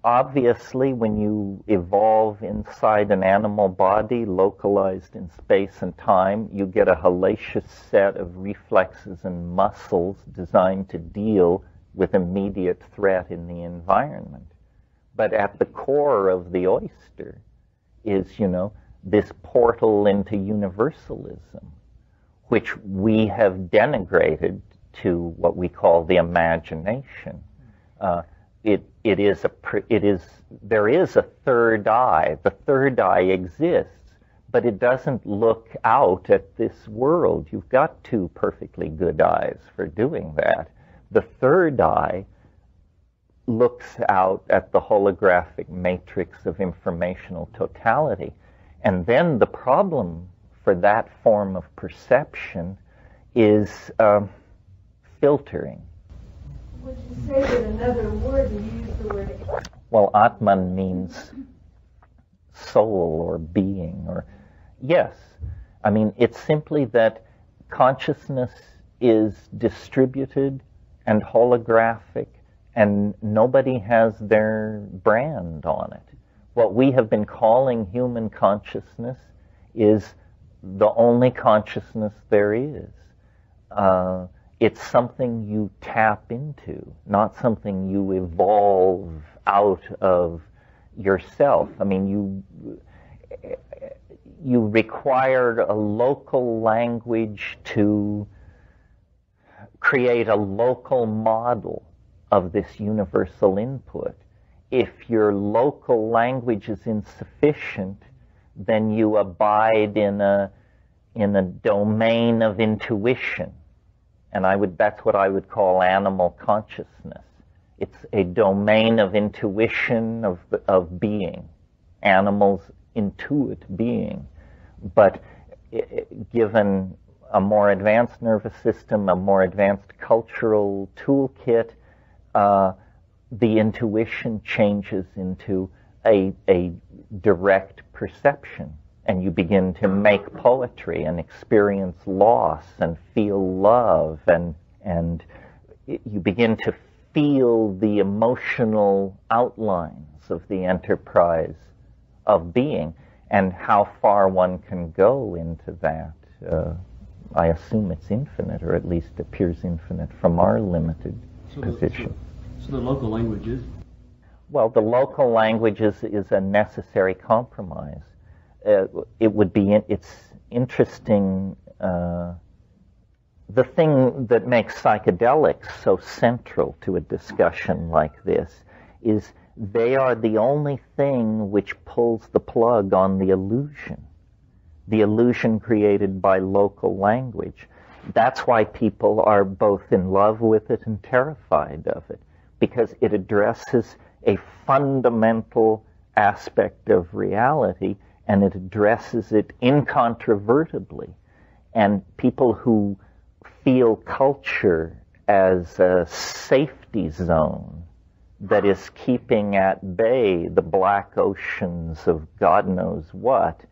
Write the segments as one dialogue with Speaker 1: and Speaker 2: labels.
Speaker 1: Obviously, when you evolve inside an animal body, localized in space and time, you get a hellacious set of reflexes and muscles designed to deal with immediate threat in the environment. But at the core of the oyster is, this portal into universalism, which we have denigrated to what we call the imagination. There is a third eye. The third eye exists, but it doesn't look out at this world. You've got two perfectly good eyes for doing that. The third eye looks out at the holographic matrix of informational totality. And then the problem for that form of perception is filtering.
Speaker 2: Would you say that another word, you use the word?
Speaker 1: Well, Atman means soul or being, or yes. I mean, it's simply that consciousness is distributed and holographic, and nobody has their brand on it. What we have been calling human consciousness is the only consciousness there is. It's something you tap into, not something you evolve out of yourself. I mean, you required a local language to create a local model of this universal input. If your local language is insufficient, then you abide in a domain of intuition. And that's what I would call animal consciousness. It's a domain of intuition of being. Animals intuit being. But given a more advanced nervous system, a more advanced cultural toolkit, the intuition changes into a direct perception. And you begin to make poetry and experience loss and feel love, and you begin to feel the emotional outlines of the enterprise of being, and how far one can go into that. I assume it's infinite, or at least appears infinite from our limited position.
Speaker 3: So the local language is?
Speaker 1: Well, the local language is a necessary compromise. It's interesting, the thing that makes psychedelics so central to a discussion like this is they are the only thing which pulls the plug on the illusion created by local language. That's why people are both in love with it and terrified of it, because it addresses a fundamental aspect of reality, and it addresses it incontrovertibly. And people who feel culture as a safety zone that is keeping at bay the black oceans of God knows what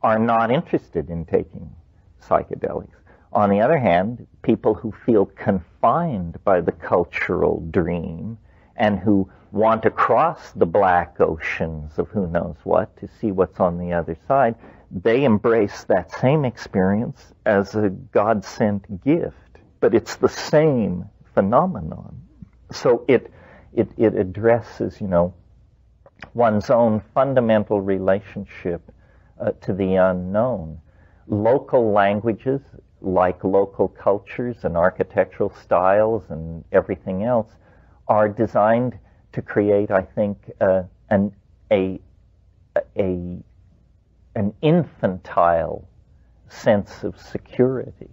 Speaker 1: are not interested in taking psychedelics. On the other hand, people who feel confined by the cultural dream and who want to cross the black oceans of who knows what to see what's on the other side, they embrace that same experience as a God-sent gift. But it's the same phenomenon. So it addresses, one's own fundamental relationship to the unknown. Local languages, like local cultures and architectural styles and everything else, are designed to create, I think, an infantile sense of security.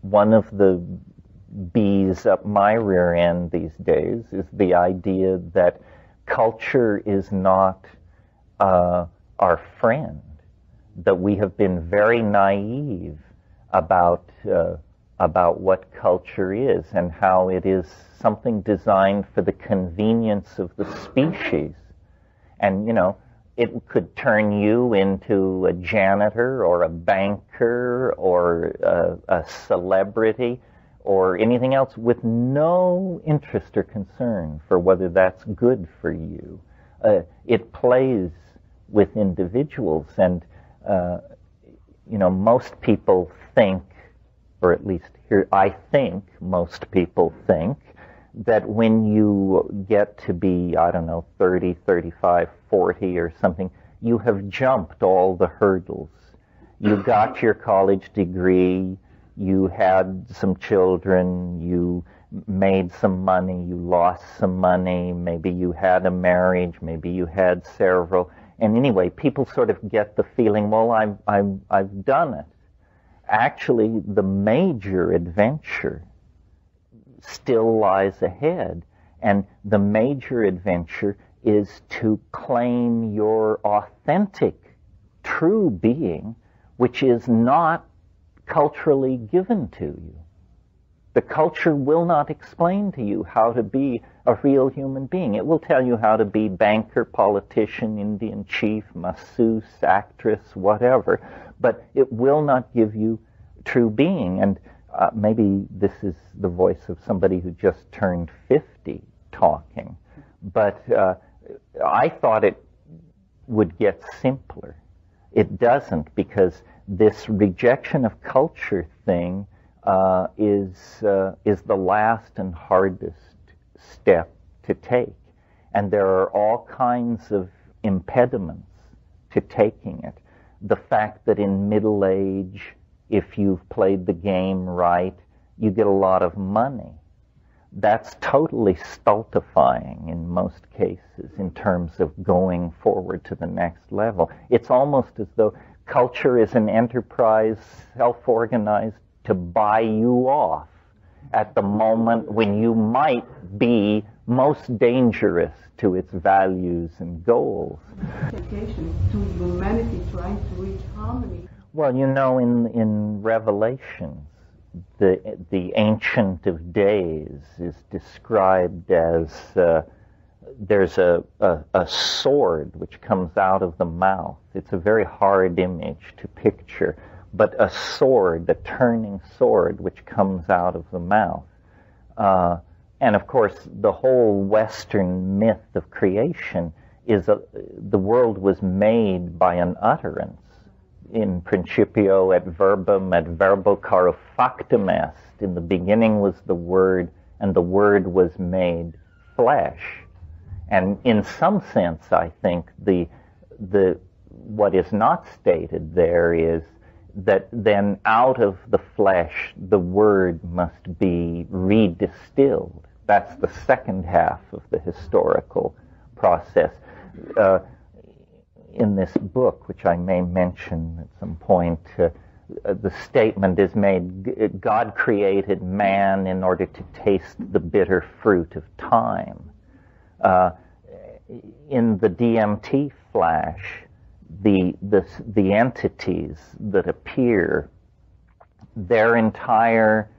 Speaker 1: One of the bees up my rear end these days is the idea that culture is not our friend, that we have been very naive about what culture is and how it is something designed for the convenience of the species. And, it could turn you into a janitor or a banker or a celebrity or anything else with no interest or concern for whether that's good for you. It plays with individuals, and most people think, or at least here I think most people think, that when you get to be, 30, 35, 40 or something, you have jumped all the hurdles. You got your college degree, you had some children, you made some money, you lost some money, maybe you had a marriage, maybe you had several. And anyway, people sort of get the feeling, well, I've done it. Actually, the major adventure still lies ahead. And the major adventure is to claim your authentic, true being, which is not culturally given to you. The culture will not explain to you how to be a real human being. It will tell you how to be banker, politician, Indian chief, masseuse, actress, whatever, but it will not give you true being. And maybe this is the voice of somebody who just turned 50 talking, but I thought it would get simpler. It doesn't, because this rejection of culture thing is the last and hardest step to take. And there are all kinds of impediments to taking it. The fact that in middle age, if you've played the game right, you get a lot of money. That's totally stultifying in most cases in terms of going forward to the next level. It's almost as though culture is an enterprise, self-organized, to buy you off at the moment when you might be most dangerous to its values and goals.
Speaker 2: Dedication to humanity trying to reach harmony.
Speaker 1: Well, in Revelations, the Ancient of Days is described as there's a sword which comes out of the mouth. It's a very hard image to picture, but a sword, a turning sword, which comes out of the mouth. And of course, the whole Western myth of creation is the world was made by an utterance. In principio et verbum et verbo caro factum est. In the beginning was the Word, and the Word was made flesh. And in some sense, I think what is not stated there is that then out of the flesh the Word must be redistilled. That's the second half of the historical process. In this book, which I may mention at some point, the statement is made, God created man in order to taste the bitter fruit of time. In the DMT flash, the entities that appear, their entire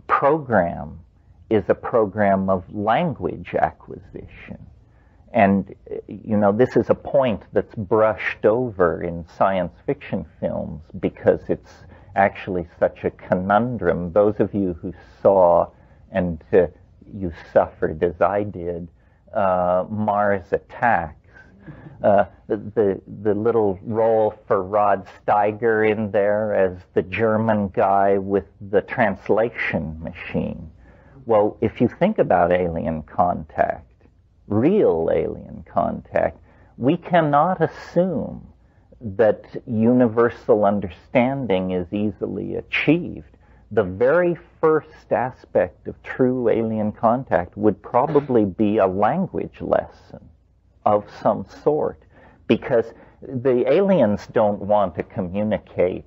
Speaker 1: program is a program of language acquisition. And, this is a point that's brushed over in science fiction films because it's actually such a conundrum. Those of you who saw, and you suffered as I did, Mars Attacks, the little role for Rod Steiger in there as the German guy with the translation machine. Well, if you think about alien contact, real alien contact, we cannot assume that universal understanding is easily achieved. The very first aspect of true alien contact would probably be a language lesson of some sort, because the aliens don't want to communicate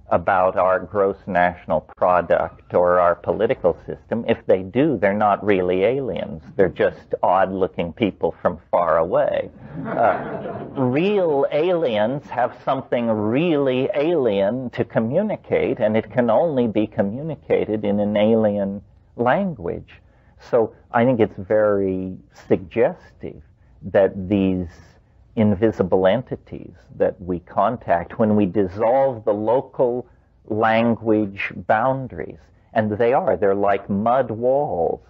Speaker 1: about our gross national product or our political system. If they do, they're not really aliens. They're just odd-looking people from far away. Real aliens have something really alien to communicate, and it can only be communicated in an alien language. So I think it's very suggestive that these invisible entities that we contact, when we dissolve the local language boundaries, and they're like mud walls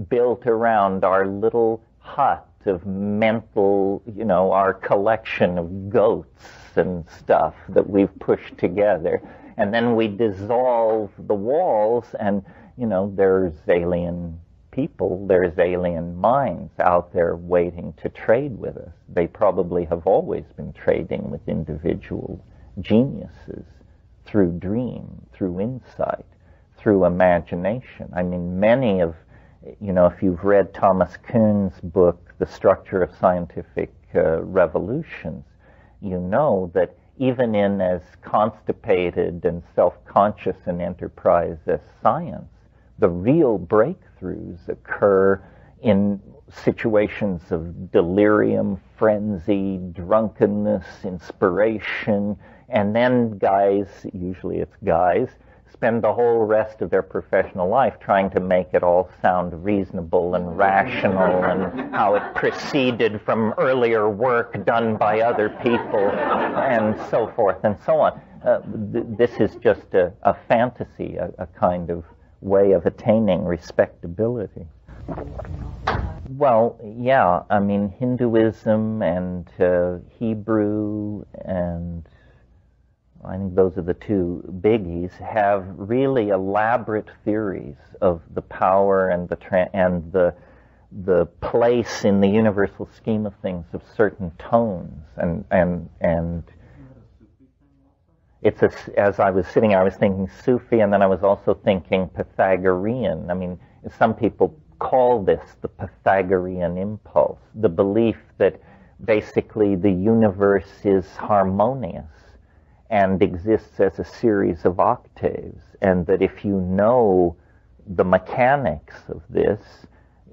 Speaker 1: built around our little hut of mental, our collection of goats and stuff that we've pushed together. And then we dissolve the walls and, there's alien people, there's alien minds out there waiting to trade with us. They probably have always been trading with individual geniuses through dream, through insight, through imagination. I mean, many of, if you've read Thomas Kuhn's book, The Structure of Scientific Revolutions, you know that even in as constipated and self-conscious an enterprise as science, the real breakthroughs occur in situations of delirium, frenzy, drunkenness, inspiration, and then guys, usually it's guys, spend the whole rest of their professional life trying to make it all sound reasonable and rational and how it proceeded from earlier work done by other people and so forth and so on. This is just a fantasy, a kind of way of attaining respectability. Well, yeah, I mean, Hinduism and Hebrew, and I think those are the two biggies, have really elaborate theories of the power and the place in the universal scheme of things of certain tones, and it's as I was sitting here, I was thinking Sufi, and then I was also thinking Pythagorean. I mean, some people call this the Pythagorean impulse, the belief that basically the universe is harmonious and exists as a series of octaves, and that if you know the mechanics of this,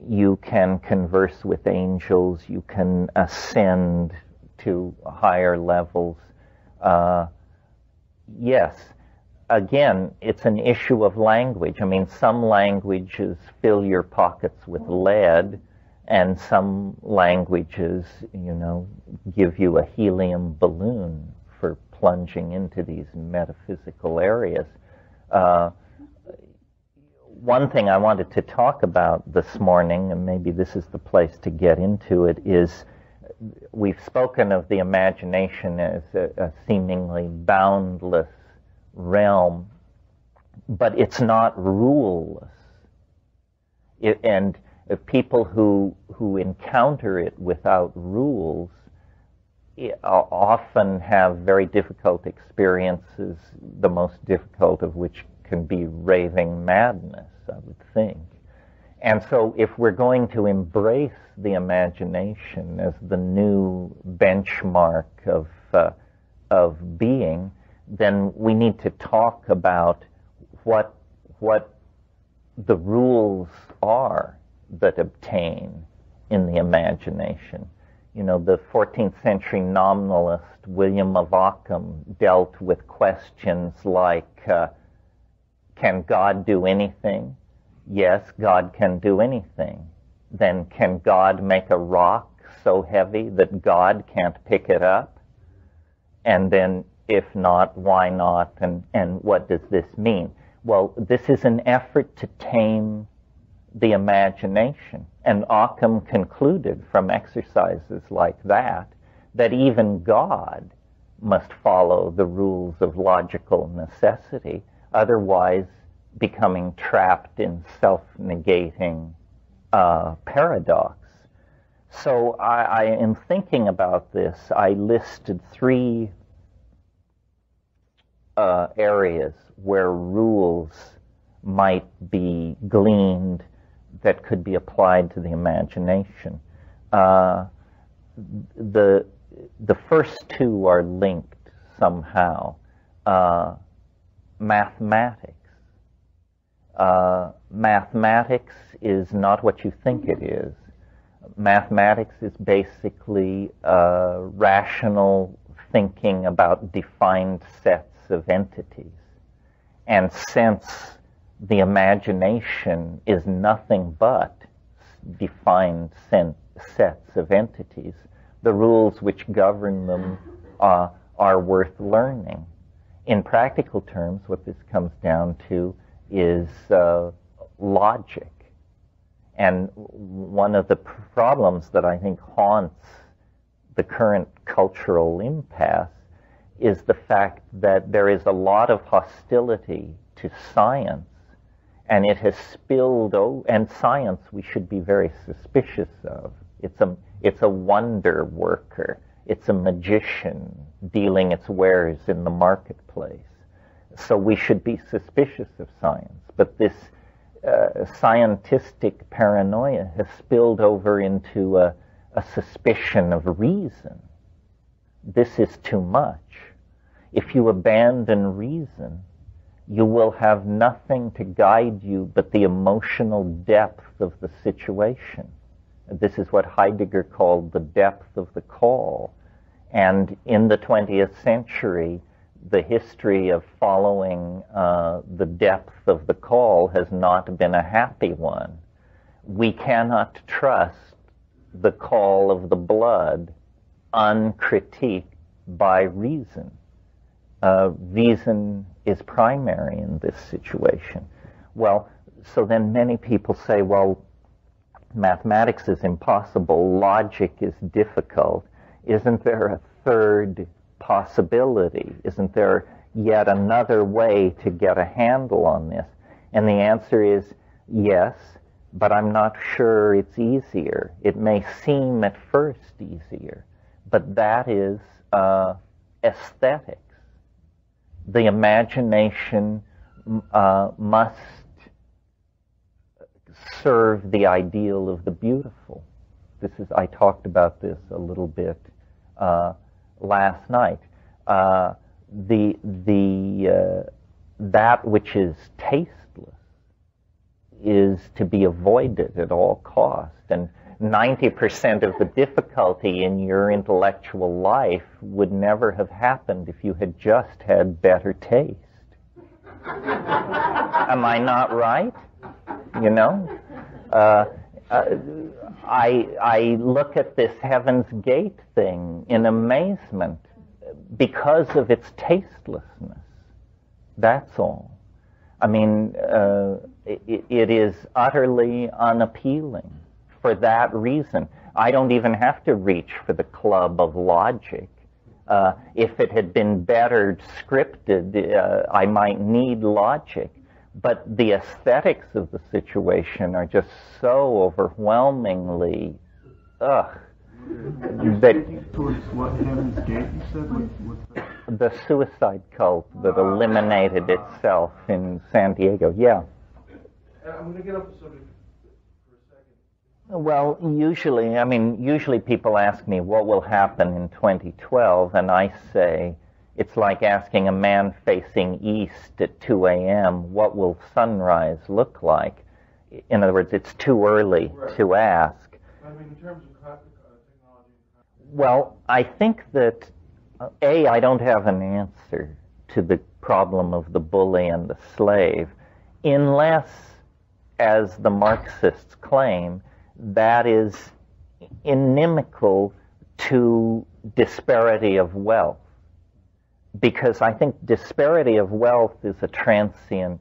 Speaker 1: you can converse with angels, you can ascend to higher levels. Yes, again, it's an issue of language. I mean, some languages fill your pockets with lead, and some languages, give you a helium balloon for plunging into these metaphysical areas. One thing I wanted to talk about this morning, and maybe this is the place to get into it, is we've spoken of the imagination as a seemingly boundless realm, but it's not ruleless. And people who encounter it without rules often have very difficult experiences, the most difficult of which can be raving madness, I would think. And so if we're going to embrace the imagination as the new benchmark of being, then we need to talk about what the rules are that obtain in the imagination. The 14th century nominalist William of Ockham dealt with questions like, can God do anything? Yes, God can do anything. Then can God make a rock so heavy that God can't pick it up? And then if not, why not? And what does this mean? Well, this is an effort to tame the imagination. And Ockham concluded from exercises like that even God must follow the rules of logical necessity, otherwise becoming trapped in self-negating paradox. So I in thinking about this, I listed three areas where rules might be gleaned that could be applied to the imagination. The first two are linked somehow. Mathematics. Mathematics is not what you think it is. Mathematics is basically rational thinking about defined sets of entities. And since the imagination is nothing but defined sets of entities, the rules which govern them are worth learning. In practical terms, what this comes down to is logic. And one of the problems that I think haunts the current cultural impasse is the fact that there is a lot of hostility to science, and it has spilled over, and science we should be very suspicious of. It's a wonder worker. It's a magician dealing its wares in the marketplace. So we should be suspicious of science. But this scientistic paranoia has spilled over into a suspicion of reason. This is too much. If you abandon reason, you will have nothing to guide you but the emotional depth of the situation. This is what Heidegger called the depth of the call. And in the 20th century, the history of following the depth of the call has not been a happy one. We cannot trust the call of the blood uncritiqued by reason. Reason is primary in this situation. Well, so then many people say, well, mathematics is impossible, logic is difficult. Isn't there a third possibility? Isn't there yet another way to get a handle on this? And the answer is yes, but I'm not sure it's easier. It may seem at first easier, but that is aesthetics. The imagination must serve the ideal of the beautiful. I talked about this a little bit last night. That which is tasteless is to be avoided at all cost. And 90% of the difficulty in your intellectual life would never have happened if you had just had better taste. Am I not right? You know? I look at this Heaven's Gate thing in amazement because of its tastelessness. That's all. I mean, it is utterly unappealing for that reason. I don't even have to reach for the club of logic. If it had been better scripted, I might need logic. But the aesthetics of the situation are just so overwhelmingly, that
Speaker 4: towards what Heaven's Gate you said?
Speaker 1: the suicide cult that eliminated itself in San Diego. Yeah.
Speaker 4: I'm going to get off the subject for a second.
Speaker 1: Well, usually people ask me what will happen in 2012, and I say, it's like asking a man facing east at 2 a.m., what will sunrise look like? In other words, it's too early to ask.
Speaker 4: I mean, in terms of technology.
Speaker 1: Well, I think that, I don't have an answer to the problem of the bully and the slave, unless, as the Marxists claim, that is inimical to disparity of wealth. Because I think disparity of wealth is a transient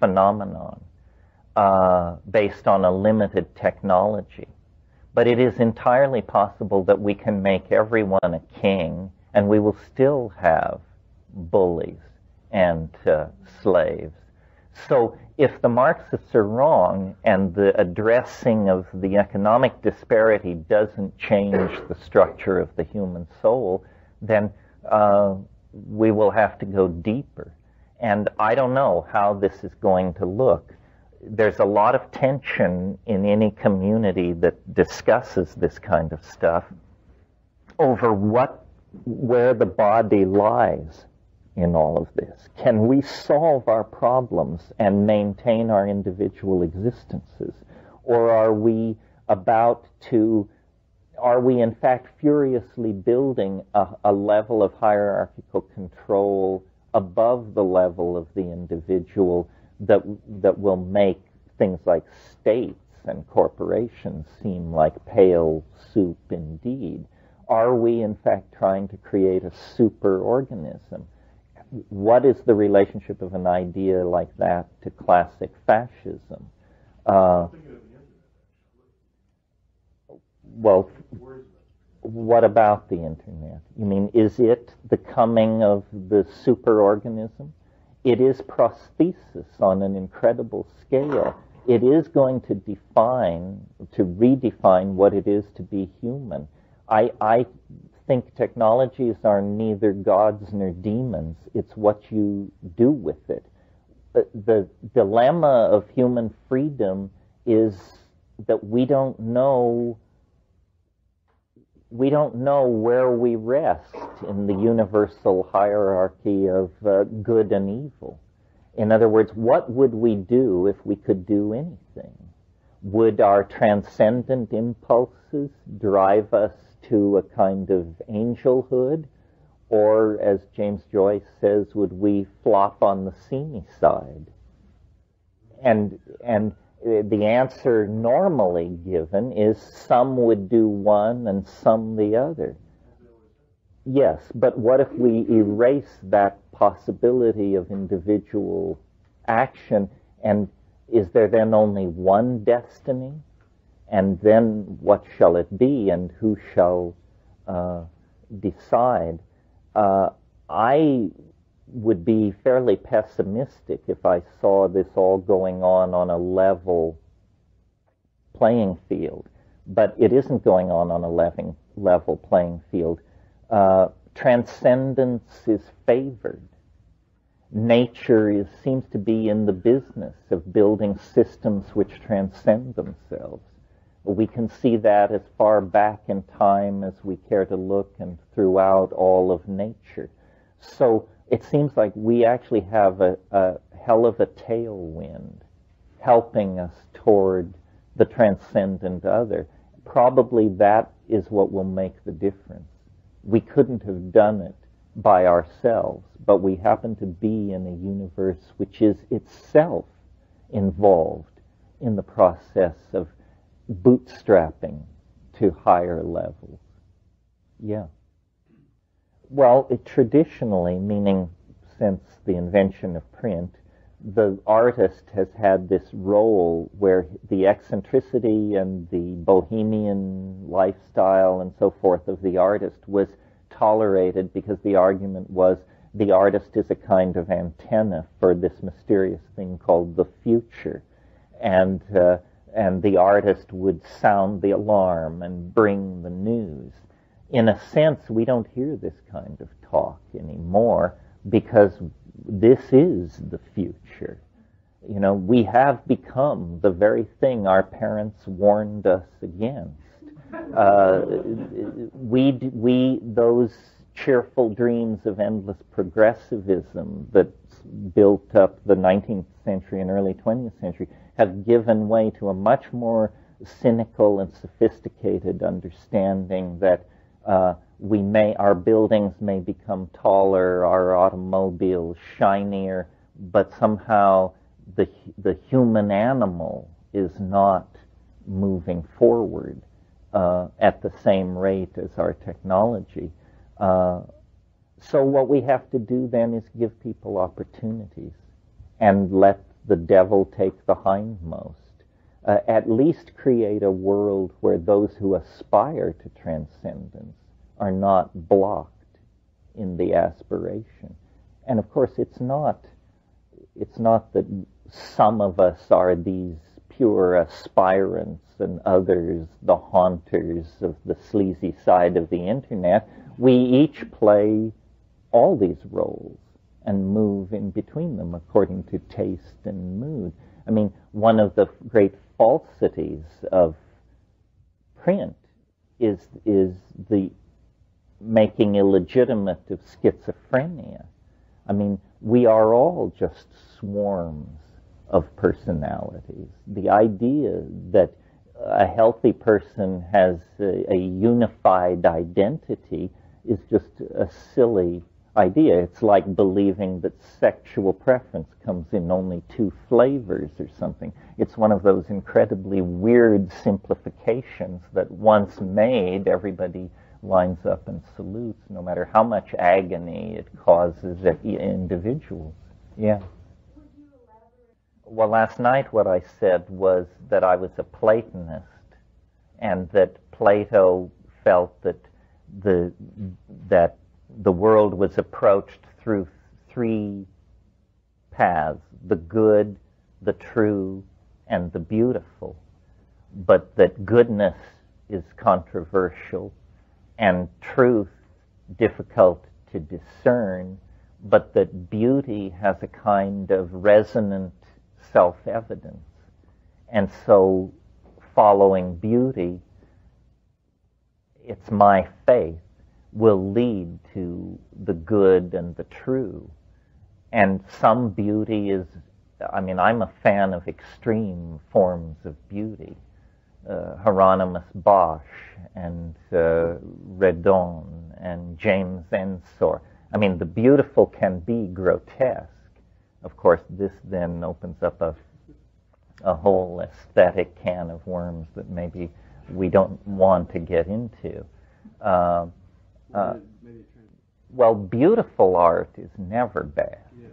Speaker 1: phenomenon based on a limited technology. But it is entirely possible that we can make everyone a king, and we will still have bullies and slaves. So if the Marxists are wrong and the addressing of the economic disparity doesn't change the structure of the human soul, then we will have to go deeper. And I don't know how this is going to look. There's a lot of tension in any community that discusses this kind of stuff over where the body lies in all of this. Can we solve our problems and maintain our individual existences? Or are we in fact furiously building a level of hierarchical control above the level of the individual that will make things like states and corporations seem like pale soup indeed? Are we in fact trying to create a superorganism? What is the relationship of an idea like that to classic fascism? Well, what about the internet? You mean, is it the coming of the superorganism? It is prosthesis on an incredible scale. It is going to redefine what it is to be human. I think technologies are neither gods nor demons. It's what you do with it. The dilemma of human freedom is that we don't know where we rest in the universal hierarchy of good and evil. In other words, what would we do if we could do anything? Would our transcendent impulses drive us to a kind of angelhood? Or, as James Joyce says, would we flop on the seamy side? And the answer normally given is some would do one and some the other. Yes, but what if we erase that possibility of individual action, and is there then only one destiny? And then what shall it be, and who shall decide? I would be fairly pessimistic if I saw this all going on a level playing field. But it isn't going on a level playing field. Transcendence is favored. Nature seems to be in the business of building systems which transcend themselves. We can see that as far back in time as we care to look and throughout all of nature. So it seems like we actually have a hell of a tailwind helping us toward the transcendent other. Probably that is what will make the difference. We couldn't have done it by ourselves, but we happen to be in a universe which is itself involved in the process of bootstrapping to higher levels. Yeah. Well, traditionally, meaning since the invention of print, the artist has had this role where the eccentricity and the bohemian lifestyle and so forth of the artist was tolerated because the argument was the artist is a kind of antenna for this mysterious thing called the future. And the artist would sound the alarm and bring the news. In a sense, we don't hear this kind of talk anymore because this is the future. You know, we have become the very thing our parents warned us against. Those cheerful dreams of endless progressivism that built up the 19th century and early 20th century have given way to a much more cynical and sophisticated understanding that our buildings may become taller, our automobiles shinier, but somehow the human animal is not moving forward at the same rate as our technology. So what we have to do then is give people opportunities and let the devil take the hindmost. At least create a world where those who aspire to transcendence are not blocked in the aspiration. And of course, it's not that some of us are these pure aspirants and others the haunters of the sleazy side of the internet. We each play all these roles and move in between them according to taste and mood. I mean, one of the great falsities of print is the making illegitimate of schizophrenia. I mean, we are all just swarms of personalities. The idea that a healthy person has a unified identity is just a silly idea. It's like believing that sexual preference comes in only 2 flavors or something. It's one of those incredibly weird simplifications that once made, everybody lines up and salutes, no matter how much agony it causes at individuals. Yeah. Well, last night what I said was that I was a Platonist, and that Plato felt that the world was approached through three paths: the good, the true, and the beautiful. But that goodness is controversial and truth difficult to discern, but that beauty has a kind of resonant self-evidence. And so following beauty, it's my faith, will lead to the good and the true. And some beauty is, I'm a fan of extreme forms of beauty. Hieronymus Bosch and Redon and James Ensor. The beautiful can be grotesque. Of course, this then opens up a whole aesthetic can of worms that maybe we don't want to get into. Well, beautiful art is never bad.
Speaker 3: Yeah.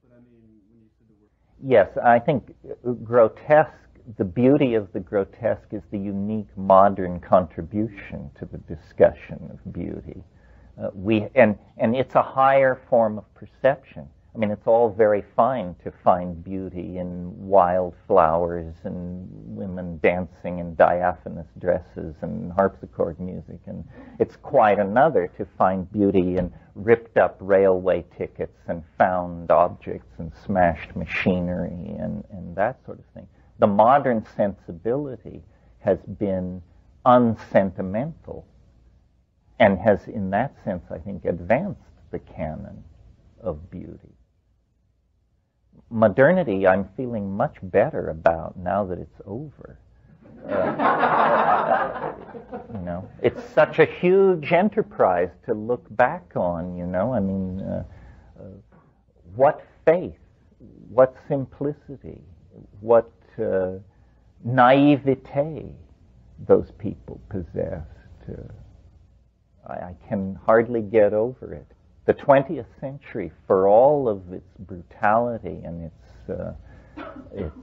Speaker 3: But when you said the word...
Speaker 1: Yes, I think grotesque, the beauty of the grotesque is the unique modern contribution to the discussion of beauty. And it's a higher form of perception. It's all very fine to find beauty in wildflowers and women dancing in diaphanous dresses and harpsichord music, and it's quite another to find beauty in ripped up railway tickets and found objects and smashed machinery and that sort of thing. The modern sensibility has been unsentimental and has, in that sense, I think, advanced the canon of beauty. Modernity, I'm feeling much better about now that it's over. It's such a huge enterprise to look back on, what faith, what simplicity, what naivete those people possessed. I can hardly get over it. The 20th century, for all of its brutality and its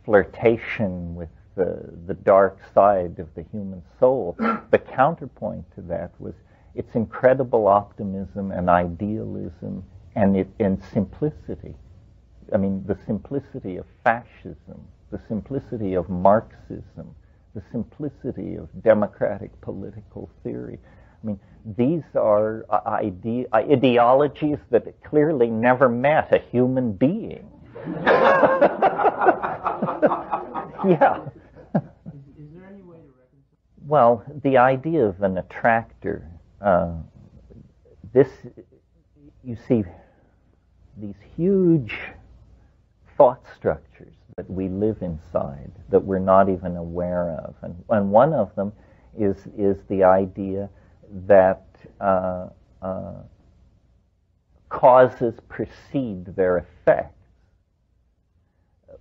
Speaker 1: flirtation with the dark side of the human soul, the counterpoint to that was its incredible optimism and idealism and simplicity. The simplicity of fascism, the simplicity of Marxism, the simplicity of democratic political theory. These are ideologies that clearly never met a human being. Yeah.
Speaker 3: Is there any way to reconcile?
Speaker 1: Well, the idea of an attractor, you see, these huge thought structures that we live inside that we're not even aware of. And one of them is the idea that causes precede their effects.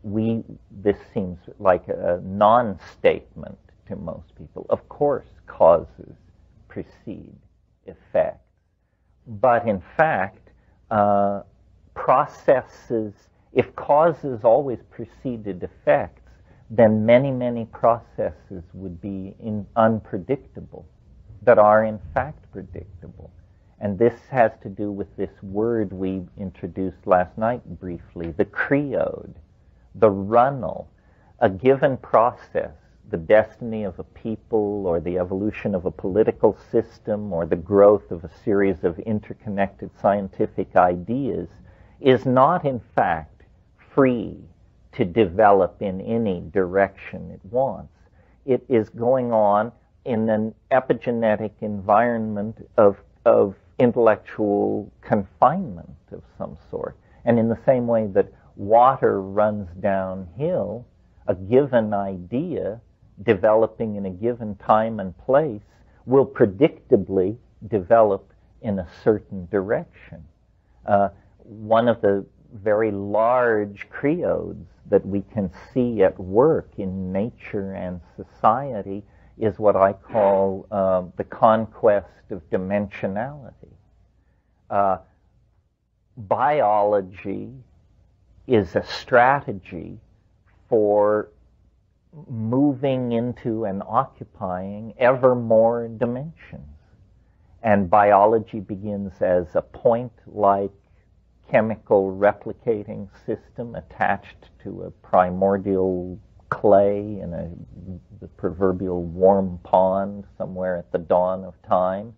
Speaker 1: This seems like a non-statement to most people. Of course, causes precede effects. But in fact, processes, if causes always preceded effects, then many, many processes would be unpredictable, that are in fact predictable. And this has to do with this word we introduced last night briefly, the creode, the runnel. A given process, the destiny of a people or the evolution of a political system or the growth of a series of interconnected scientific ideas, is not in fact free to develop in any direction it wants. It is going on in an epigenetic environment of intellectual confinement of some sort. And in the same way that water runs downhill, a given idea developing in a given time and place will predictably develop in a certain direction. One of the very large creodes that we can see at work in nature and society is what I call the conquest of dimensionality. Biology is a strategy for moving into and occupying ever more dimensions. And biology begins as a point-like chemical replicating system attached to a primordial clay in the proverbial warm pond somewhere at the dawn of time.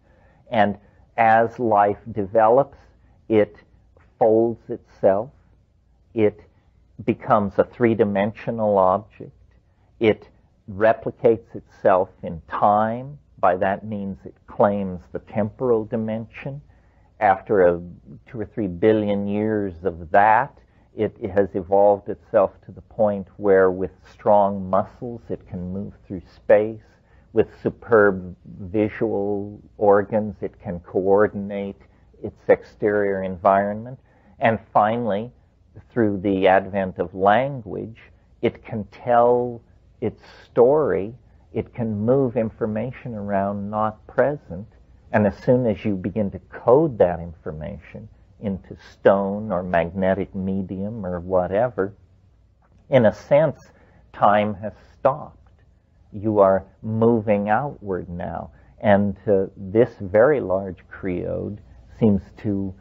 Speaker 1: And as life develops, it folds itself. It becomes a three-dimensional object. It replicates itself in time. By that means it claims the temporal dimension. After 2 or 3 billion years of that, it has evolved itself to the point where with strong muscles it can move through space. With superb visual organs it can coordinate its exterior environment. And finally, through the advent of language, it can tell its story. It can move information around not present. And as soon as you begin to code that information into stone or magnetic medium or whatever, in a sense, time has stopped. You are moving outward now. And this very large creode seems to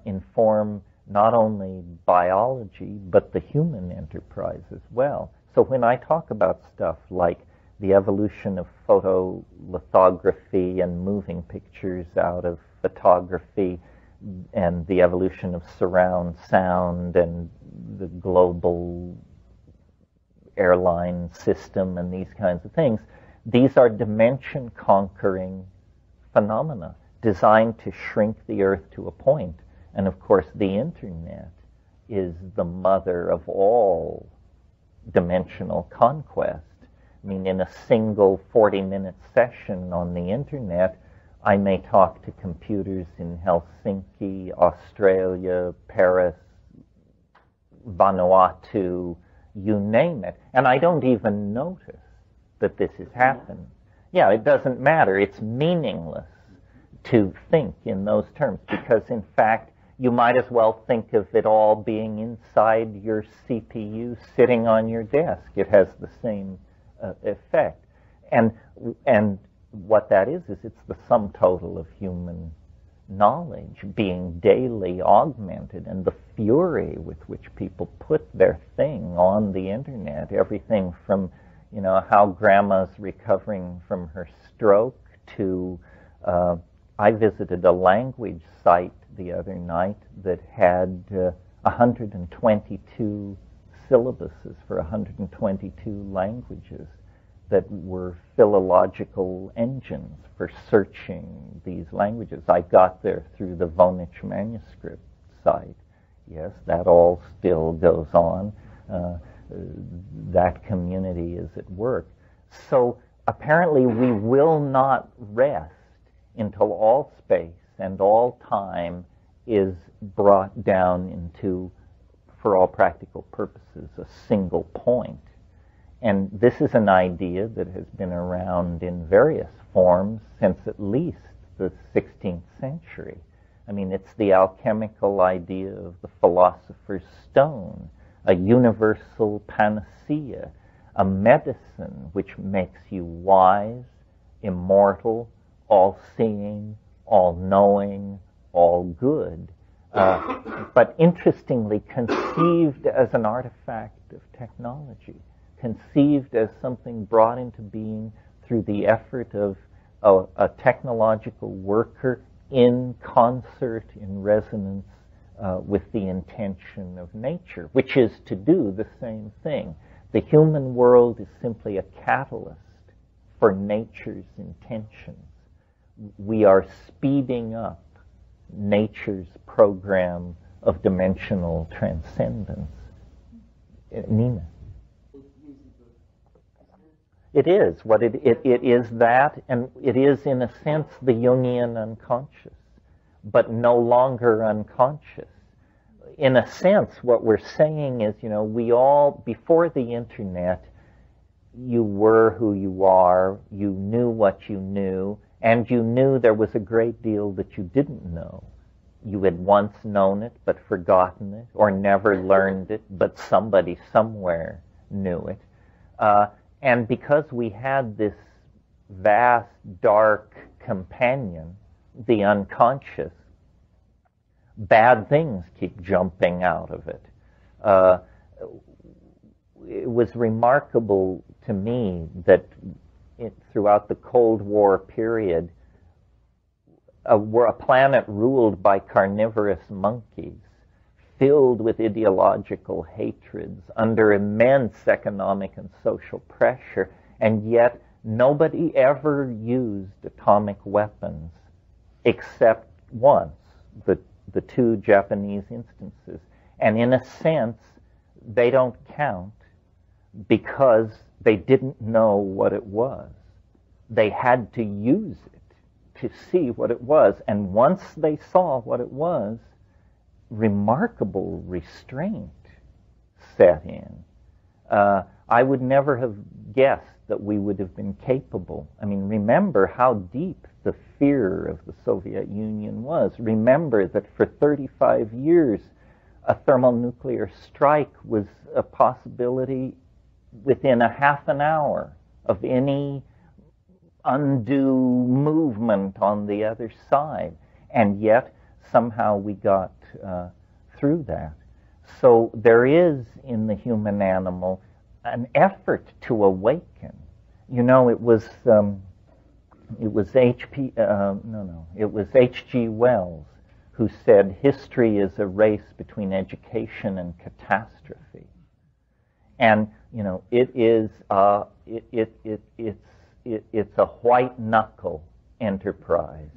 Speaker 1: inform not only biology, but the human enterprise as well. So when I talk about stuff like the evolution of photolithography and moving pictures out of photography, and the evolution of surround sound and the global airline system and these kinds of things, these are dimension-conquering phenomena designed to shrink the Earth to a point. And of course, the Internet is the mother of all dimensional conquest. I mean, in a single 40-minute session on the Internet, I may talk to computers in Helsinki, Australia, Paris, Vanuatu, you name it. And I don't even notice that this has happened. Yeah, it doesn't matter. It's meaningless to think in those terms because, in fact, you might as well think of it all being inside your CPU sitting on your desk. It has the same effect. And what that is it's the sum total of human knowledge being daily augmented, and the fury with which people put their thing on the Internet, everything from, you know, how grandma's recovering from her stroke to, I visited a language site the other night that had 122 syllabuses for 122 languages that were philological engines for searching these languages. I got there through the Vonich manuscript site. Yes, that all still goes on. That community is at work. So apparently we will not rest until all space and all time is brought down into, for all practical purposes, a single point. And this is an idea that has been around in various forms since at least the 16th century. I mean, it's the alchemical idea of the philosopher's stone, a universal panacea, a medicine which makes you wise, immortal, all-seeing, all-knowing, all good, but interestingly conceived as an artifact of technology, conceived as something brought into being through the effort of a technological worker in concert, in resonance with the intention of nature, which is to do the same thing. The human world is simply a catalyst for nature's intentions. We are speeding up nature's program of dimensional transcendence. Nina? It is. It is that, and it is, in a sense, the Jungian unconscious, but no longer unconscious. In a sense, what we're saying is, you know, we all, before the Internet, you were who you are, you knew what you knew, and you knew there was a great deal that you didn't know. You had once known it, but forgotten it, or never learned it, but somebody somewhere knew it. And because we had this vast, dark companion, the unconscious, bad things keep jumping out of it. It was remarkable to me that throughout the Cold War period, a planet ruled by carnivorous monkeys, filled with ideological hatreds, under immense economic and social pressure, and yet nobody ever used atomic weapons except once, the two Japanese instances. And in a sense, they don't count because they didn't know what it was. They had to use it to see what it was. And once they saw what it was, remarkable restraint set in. I would never have guessed that we would have been capable. I mean, remember how deep the fear of the Soviet Union was. Remember that for 35 years, a thermonuclear strike was a possibility within a half an hour of any undue movement on the other side. And yet, somehow we got through that. So there is in the human animal an effort to awaken. You know, it was H.G. Wells who said history is a race between education and catastrophe. And you know, it's a white knuckle enterprise.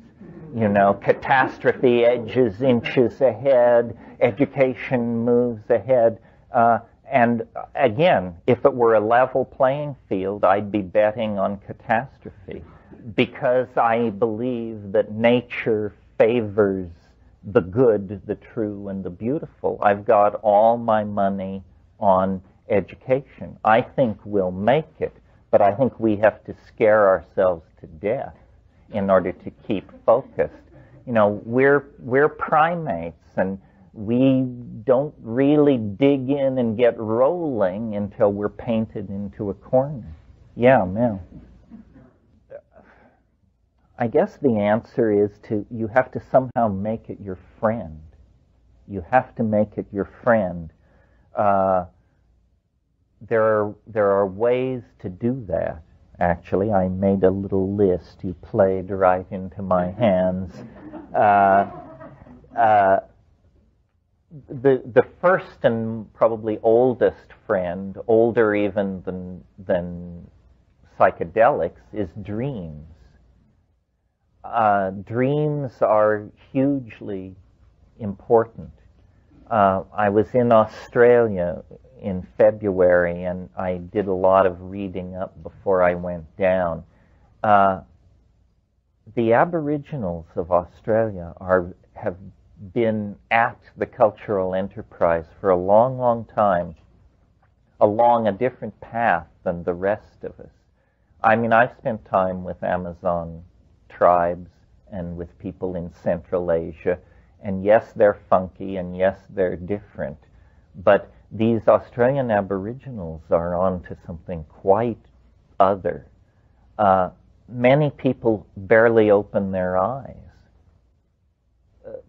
Speaker 1: You know, catastrophe edges inches ahead, education moves ahead. And again, if it were a level playing field, I'd be betting on catastrophe because I believe that nature favors the good, the true, and the beautiful. I've got all my money on education. I think we'll make it, but I think we have to scare ourselves to death in order to keep focused. You know, we're primates, and we don't really dig in and get rolling until we're painted into a corner. Yeah, Mel. I guess the answer is you have to somehow make it your friend. You have to make it your friend. There are ways to do that. Actually, I made a little list. You played right into my hands. The first and probably oldest friend, older even than psychedelics, is dreams. Dreams are hugely important. I was in Australia in February, and I did a lot of reading up before I went down. The Aboriginals of Australia have been at the cultural enterprise for a long, long time, along a different path than the rest of us. I mean, I've spent time with Amazon tribes and with people in Central Asia, and yes, they're funky, and yes, they're different, but these Australian Aboriginals are on to something quite other. Many people barely open their eyes.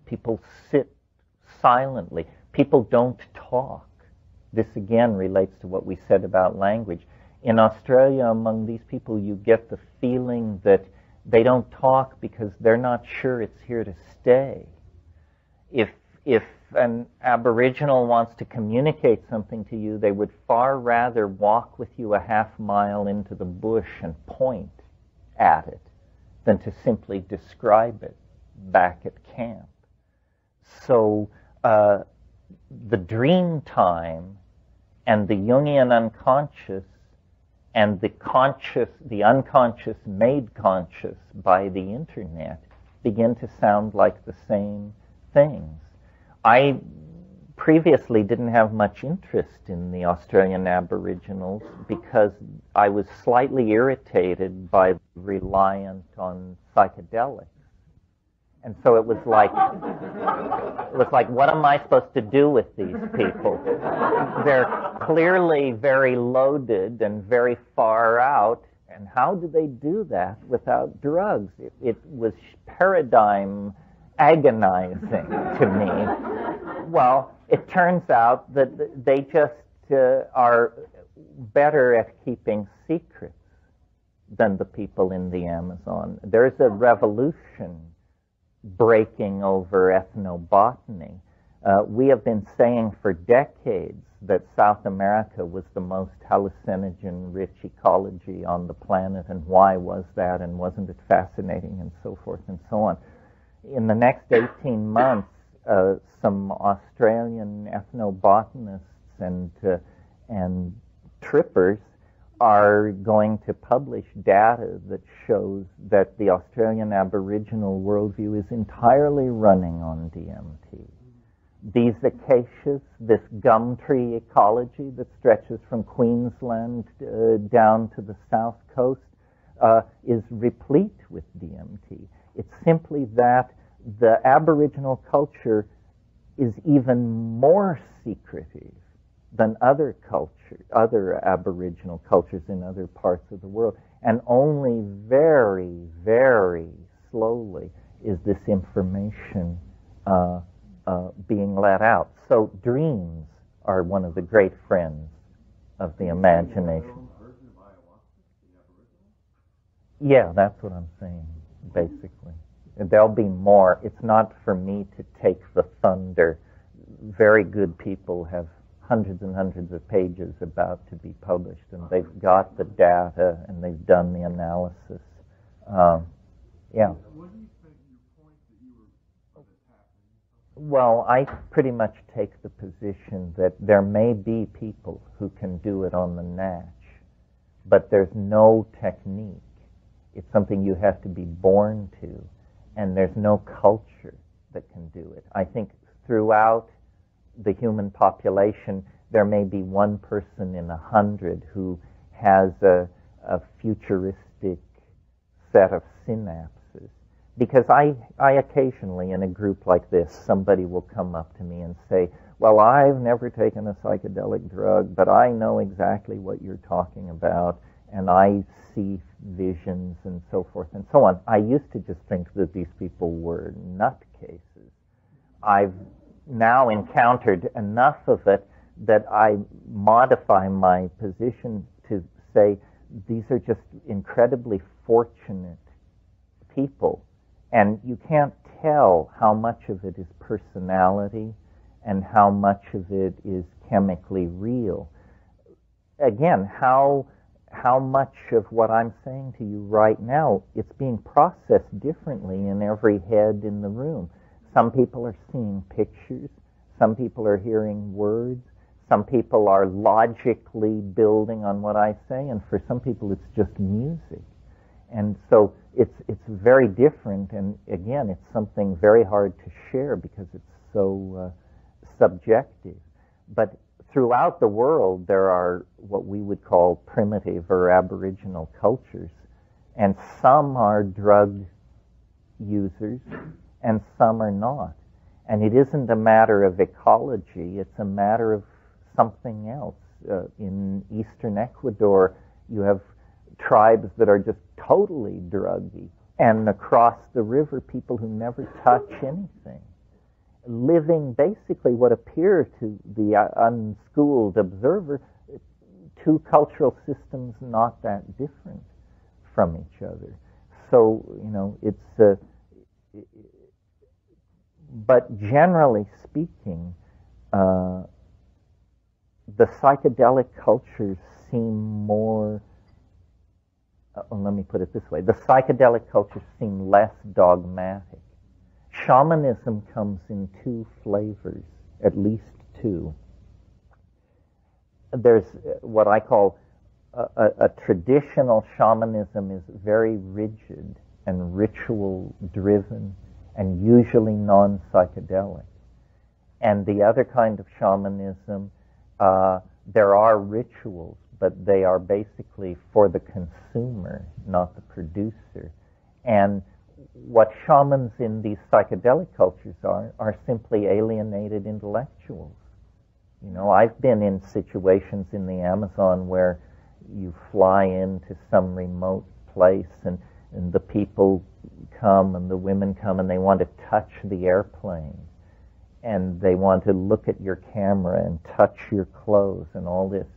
Speaker 1: People sit silently. People don't talk. This again relates to what we said about language. In Australia, among these people, you get the feeling that they don't talk because they're not sure it's here to stay. If an Aboriginal wants to communicate something to you, they would far rather walk with you a half mile into the bush and point at it than to simply describe it back at camp. So the dream time and the Jungian unconscious and the unconscious made conscious by the internet begin to sound like the same things. I previously didn't have much interest in the Australian Aboriginals because I was slightly irritated by reliance on psychedelics. And so it was like, what am I supposed to do with these people? They're clearly very loaded and very far out. And how do they do that without drugs? It was paradigm agonizing to me. Well, it turns out that they just are better at keeping secrets than the people in the Amazon. There's a revolution breaking over ethnobotany. We have been saying for decades that South America was the most hallucinogen-rich ecology on the planet, and why was that, and wasn't it fascinating, and so forth and so on. In the next 18 months, some Australian ethnobotanists and trippers are going to publish data that shows that the Australian Aboriginal worldview is entirely running on DMT. These acacias, this gum tree ecology that stretches from Queensland down to the south coast, is replete with DMT. It's simply that the Aboriginal culture is even more secretive than other Aboriginal cultures in other parts of the world. And only very, very slowly is this information being let out. So dreams are one of the great friends of the imagination. Yeah, that's what I'm saying, basically. There'll be more. It's not for me to take the thunder. Very good people have hundreds and hundreds of pages about to be published, and they've got the data and they've done the analysis. Yeah.
Speaker 3: What do you think your point that you were happening?
Speaker 1: Well, I pretty much take the position that there may be people who can do it on the natch, but there's no technique. It's something you have to be born to, and there's no culture that can do it. I think throughout the human population, there may be one person in 100 who has a futuristic set of synapses. Because I occasionally, in a group like this, somebody will come up to me and say, well, I've never taken a psychedelic drug, but I know exactly what you're talking about, and I see visions and so forth and so on. I used to just think that these people were nutcases. I've now encountered enough of it that I modify my position to say these are just incredibly fortunate people, and you can't tell how much of it is personality and how much of it is chemically real. Again, how much of what I'm saying to you right now, it's being processed differently in every head in the room. Some people are seeing pictures. Some people are hearing words. Some people are logically building on what I say, and for some people it's just music. And so it's very different, and again, it's something very hard to share because it's so subjective. But throughout the world, there are what we would call primitive or Aboriginal cultures, and some are drug users, and some are not. And it isn't a matter of ecology, it's a matter of something else. In eastern Ecuador, you have tribes that are just totally druggy, and across the river, people who never touch anything, living basically what appear to the unschooled observer, two cultural systems not that different from each other. So, it's but generally speaking, the psychedelic cultures seem more, let me put it this way, the psychedelic cultures seem less dogmatic. Shamanism comes in two flavors, at least two. There's what I call a traditional shamanism is very rigid and ritual-driven and usually non-psychedelic. And the other kind of shamanism, there are rituals, but they are basically for the consumer, not the producer. And what shamans in these psychedelic cultures are simply alienated intellectuals. You know, I've been in situations in the Amazon where you fly into some remote place and the people come and the women come and they want to touch the airplane and they want to look at your camera and touch your clothes and all this.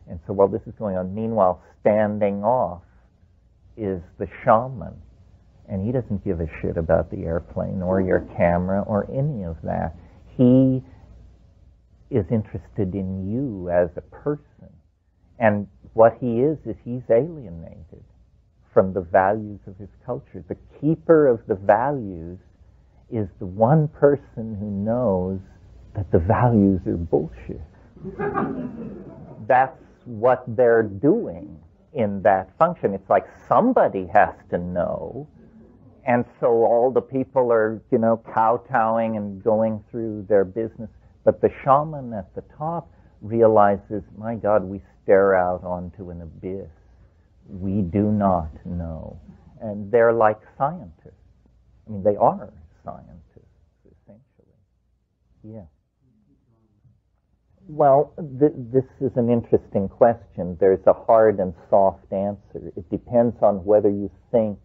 Speaker 1: And so while this is going on, meanwhile, standing off is the shaman. And he doesn't give a shit about the airplane or your camera or any of that. He is interested in you as a person. And what he is he's alienated from the values of his culture. The keeper of the values is the one person who knows that the values are bullshit. That's what they're doing in that function. It's like somebody has to know. And so all the people are, you know, kowtowing and going through their business. But the shaman at the top realizes, my God, we stare out onto an abyss. We do not know. And they're like scientists. I mean, they are scientists, essentially. Yeah. Well, this is an interesting question. There's a hard and soft answer. It depends on whether you think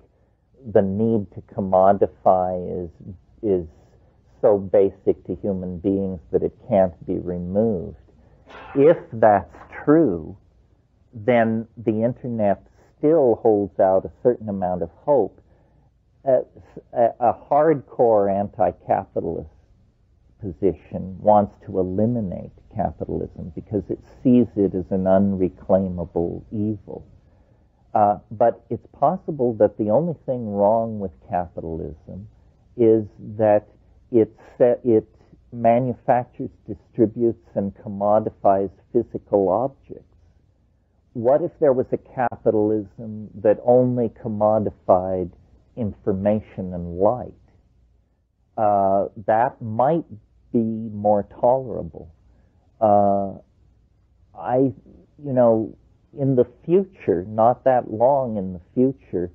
Speaker 1: the need to commodify is so basic to human beings that it can't be removed. If that's true, then the internet still holds out a certain amount of hope. A hardcore anti-capitalist position wants to eliminate capitalism because it sees it as an unreclaimable evil. But it's possible that the only thing wrong with capitalism is that it manufactures, distributes, and commodifies physical objects. What if there was a capitalism that only commodified information and light? That might be more tolerable. In the future, not that long in the future,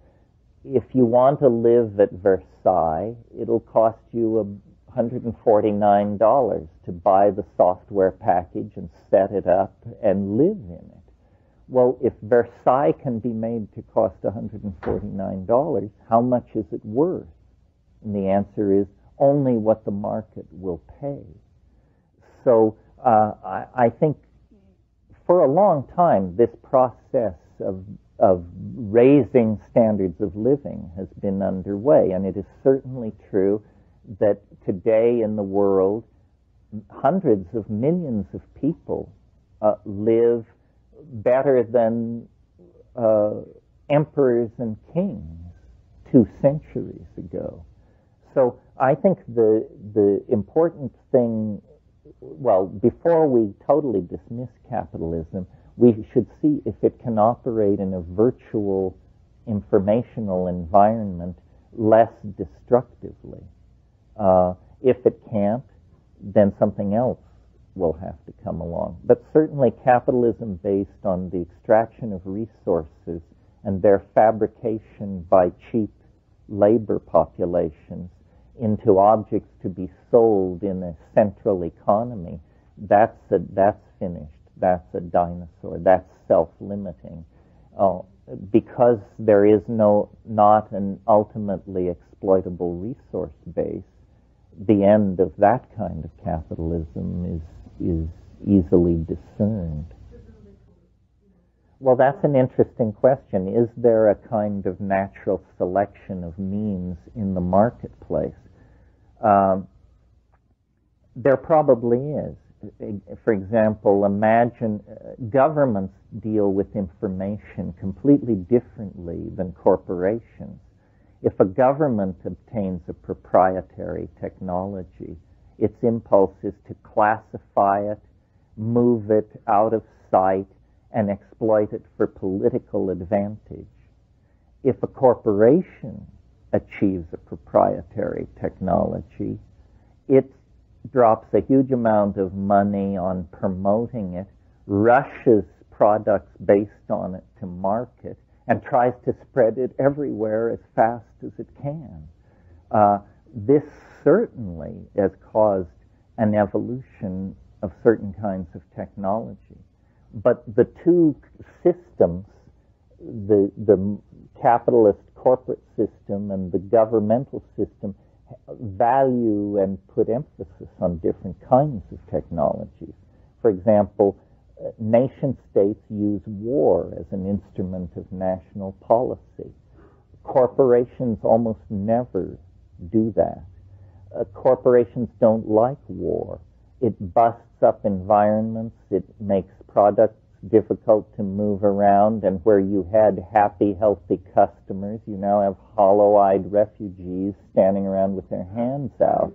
Speaker 1: if you want to live at Versailles, it'll cost you $149 to buy the software package and set it up and live in it. Well, if Versailles can be made to cost $149, how much is it worth? And the answer is only what the market will pay. So I think for a long time, this process of raising standards of living has been underway, and it is certainly true that today in the world, hundreds of millions of people live better than emperors and kings 2 centuries ago. So I think the important thing, well, before we totally dismiss capitalism, we should see if it can operate in a virtual informational environment less destructively. If it can't, then something else will have to come along. But certainly capitalism based on the extraction of resources and their fabrication by cheap labor populations into objects to be sold in a central economy, that's finished. That's a dinosaur. That's self-limiting. Because there is not an ultimately exploitable resource base, the end of that kind of capitalism is easily discerned. Well, that's an interesting question. Is there a kind of natural selection of means in the marketplace? There probably is. For example, imagine governments deal with information completely differently than corporations. If a government obtains a proprietary technology, its impulse is to classify it, move it out of sight, and exploit it for political advantage. If a corporation achieves a proprietary technology, it drops a huge amount of money on promoting it, rushes products based on it to market, and tries to spread it everywhere as fast as it can. This certainly has caused an evolution of certain kinds of technology. But the two systems, the capitalist corporate system and the governmental system, value and put emphasis on different kinds of technologies. For example, nation states use war as an instrument of national policy. Corporations almost never do that. Corporations don't like war. It busts up environments. It makes products difficult to move around, and where you had happy, healthy customers, you now have hollow-eyed refugees standing around with their hands out.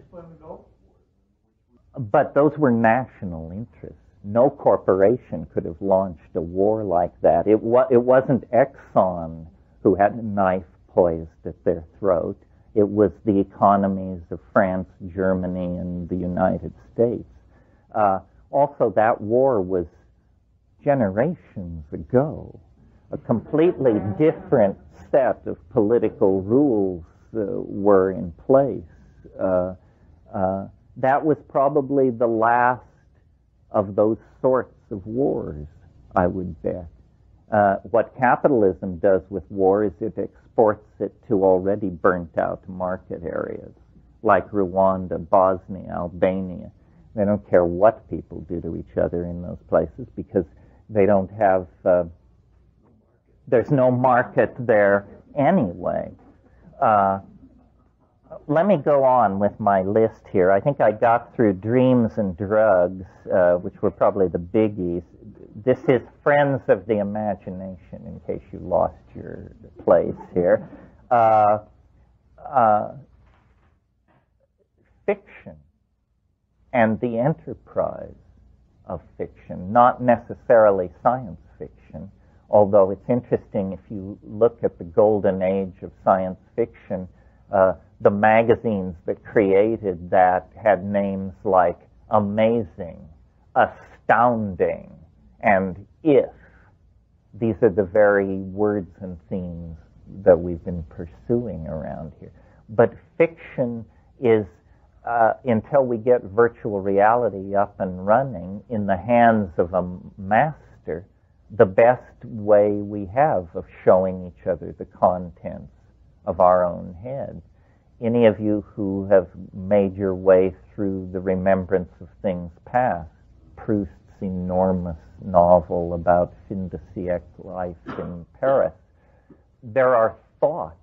Speaker 1: But those were national interests. No corporation could have launched a war like that. It wasn't Exxon who had a knife poised at their throat. It was the economies of France, Germany, and the United States. Also, that war was generations ago. A completely different set of political rules were in place. That was probably the last of those sorts of wars, I would bet. What capitalism does with war is it exports it to already burnt out market areas, like Rwanda, Bosnia, Albania. They don't care what people do to each other in those places because they don't have, there's no market there anyway. Let me go on with my list here. I think I got through dreams and drugs, which were probably the biggies. This is Friends of the Imagination, in case you lost your place here. Fiction and the enterprise of fiction, not necessarily science fiction, although it's interesting if you look at the golden age of science fiction, the magazines that created that had names like Amazing, Astounding, and If. These are the very words and themes that we've been pursuing around here. But fiction is, until we get virtual reality up and running in the hands of a master, the best way we have of showing each other the contents of our own head. Any of you who have made your way through the Remembrance of Things Past, Proust's enormous novel about fin de siècle life in Paris, there are thoughts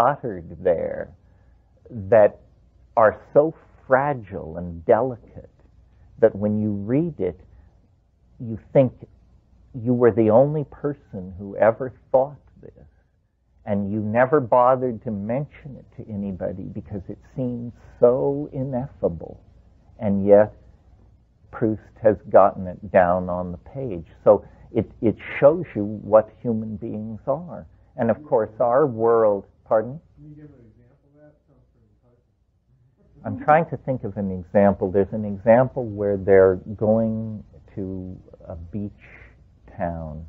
Speaker 1: uttered there that are so fragile and delicate that when you read it, you think you were the only person who ever thought this, and you never bothered to mention it to anybody because it seemed so ineffable, and yet Proust has gotten it down on the page. So it shows you what human beings are. And of course our world, pardon?
Speaker 3: Can you give an example of that? Sounds pretty enticing.
Speaker 1: I'm trying to think of an example. There's an example where they're going to a beach town,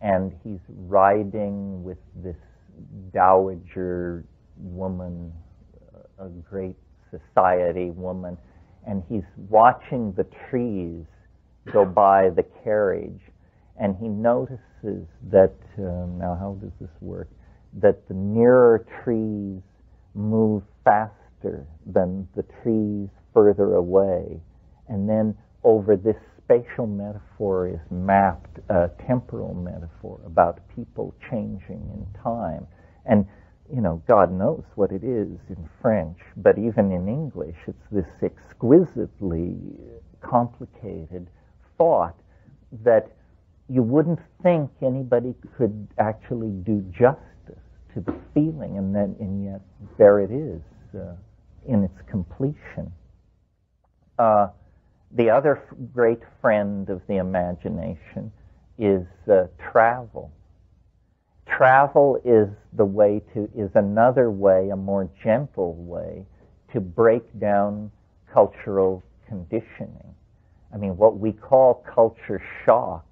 Speaker 1: and he's riding with this dowager woman, a great society woman, and he's watching the trees go by the carriage, and he notices that, now how does this work, that the nearer trees move faster than the trees further away, and then over this spatial metaphor is mapped a temporal metaphor about people changing in time. And, you know, God knows what it is in French, but even in English, it's this exquisitely complicated thought that you wouldn't think anybody could actually do justice to the feeling, and yet there it is in its completion. The other great friend of the imagination is travel. Travel is another way, a more gentle way, to break down cultural conditioning. I mean, what we call culture shock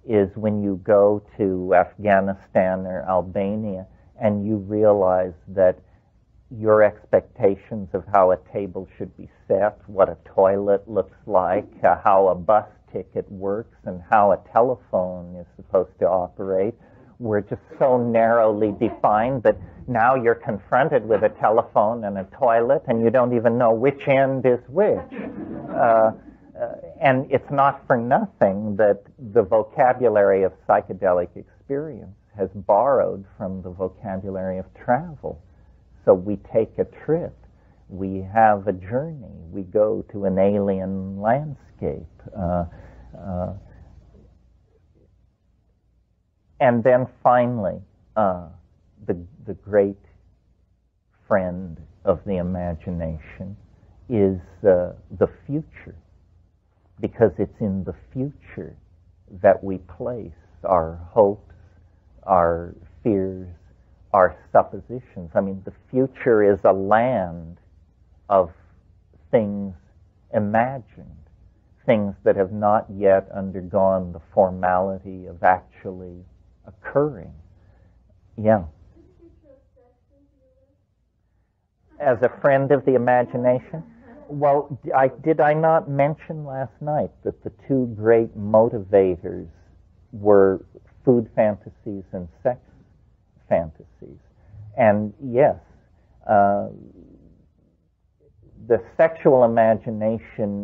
Speaker 1: is when you go to Afghanistan or Albania and you realize that your expectations of how a table should be set, what a toilet looks like, how a bus ticket works, and how a telephone is supposed to operate were just so narrowly defined that now you're confronted with a telephone and a toilet and you don't even know which end is which. And it's not for nothing that the vocabulary of psychedelic experience has borrowed from the vocabulary of travel. So we take a trip, we have a journey, we go to an alien landscape. And then finally, the great friend of the imagination is the future, because it's in the future that we place our hopes, our fears, our suppositions. I mean, the future is a land of things imagined, things that have not yet undergone the formality of actually occurring. Yeah. As a friend of the imagination? Well, did I not mention last night that the two great motivators were food fantasies and sex fantasies? And yes, the sexual imagination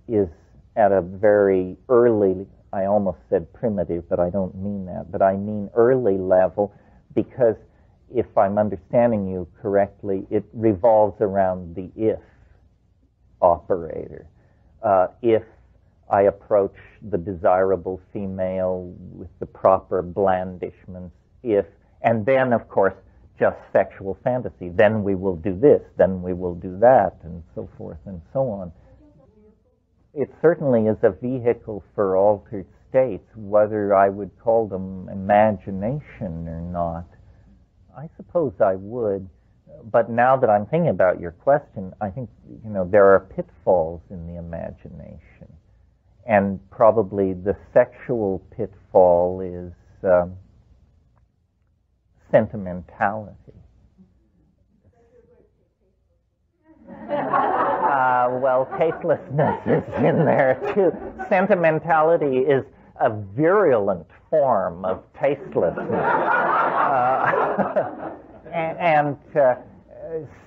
Speaker 1: is at a very early, I almost said primitive, but I don't mean that, but I mean early level, because if I'm understanding you correctly, it revolves around the if operator. If I approach the desirable female with the proper blandishments, if, and then of course just sexual fantasy, then we will do this, then we will do that, and so forth and so on. It certainly is a vehicle for altered states, whether I would call them imagination or not. I suppose I would, but now that I'm thinking about your question, I think, there are pitfalls in the imagination. And probably the sexual pitfall is sentimentality. Well, tastelessness is in there too. Sentimentality is a virulent form of tastelessness. And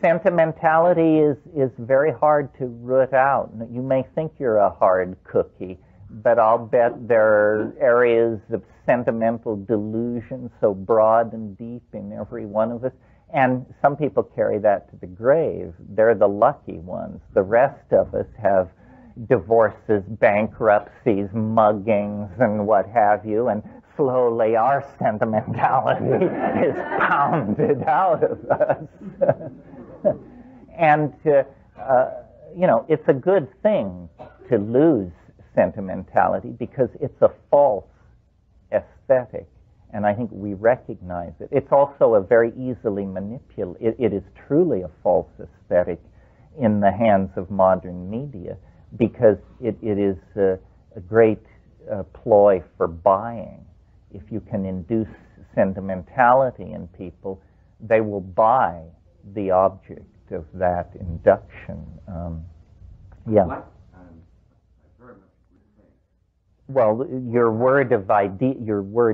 Speaker 1: sentimentality is very hard to root out. You may think you're a hard cookie, but I'll bet there are areas of sentimental delusion so broad and deep in every one of us. And some people carry that to the grave. They're the lucky ones. The rest of us have divorces, bankruptcies, muggings, and what have you, and slowly our sentimentality is pounded out of us. And, it's a good thing to lose sentimentality because it's a false aesthetic. And I think we recognize it. It's also a very easily manipulated, it is truly a false aesthetic in the hands of modern media because it is a great ploy for buying. If you can induce sentimentality in people, they will buy the object of that induction. Yeah. Well, your word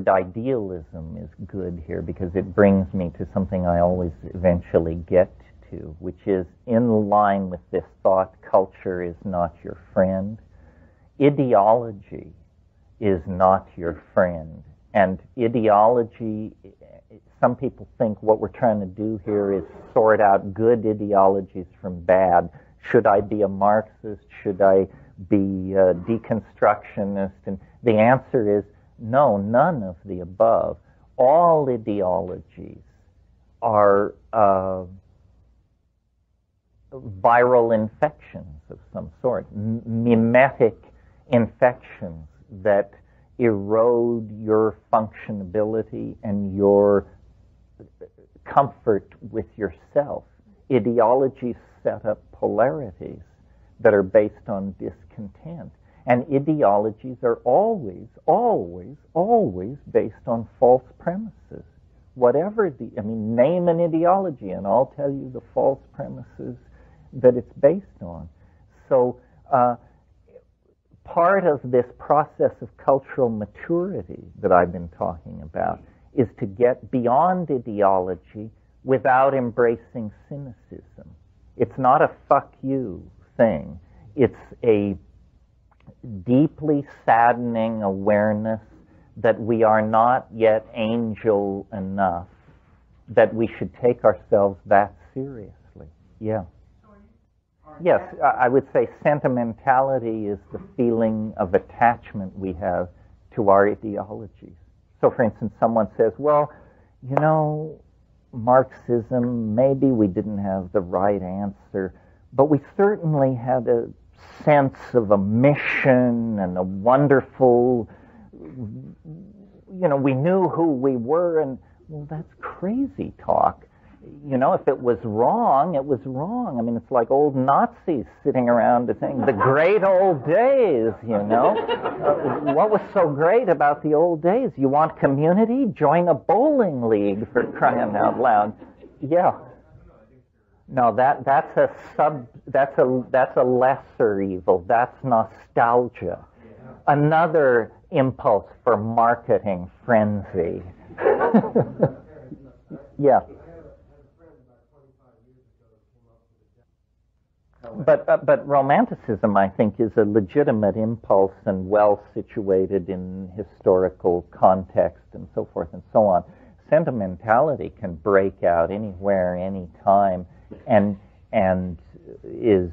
Speaker 1: idealism is good here because it brings me to something I always eventually get to, which is in line with this thought: culture is not your friend. Ideology is not your friend. And ideology, some people think what we're trying to do here is sort out good ideologies from bad. Should I be a Marxist? Should I be a deconstructionist? And the answer is no, none of the above. All ideologies are viral infections of some sort, mimetic infections that erode your functionability and your comfort with yourself. Ideologies set up polarities that are based on discontent. And ideologies are always, always, always based on false premises. whatever name an ideology and I'll tell you the false premises that it's based on. So part of this process of cultural maturity that I've been talking about is to get beyond ideology without embracing cynicism. It's not a fuck you thing. It's a deeply saddening awareness that we are not yet angel enough, that we should take ourselves that seriously. Yeah. Yes, I would say sentimentality is the feeling of attachment we have to our ideologies. So, for instance, someone says, well, you know, Marxism, maybe we didn't have the right answer, but we certainly had a sense of a mission and a wonderful, we knew who we were, and, well, that's crazy talk. If it was wrong, it was wrong. It's like old Nazis sitting around saying, the great old days, what was so great about the old days? You want community? Join a bowling league, for crying out loud. Yeah. No, that's a lesser evil. That's nostalgia. Another impulse for marketing frenzy. Yeah. But Romanticism, I think, is a legitimate impulse and well situated in historical context and so forth and so on. Sentimentality can break out anywhere, anytime, and is,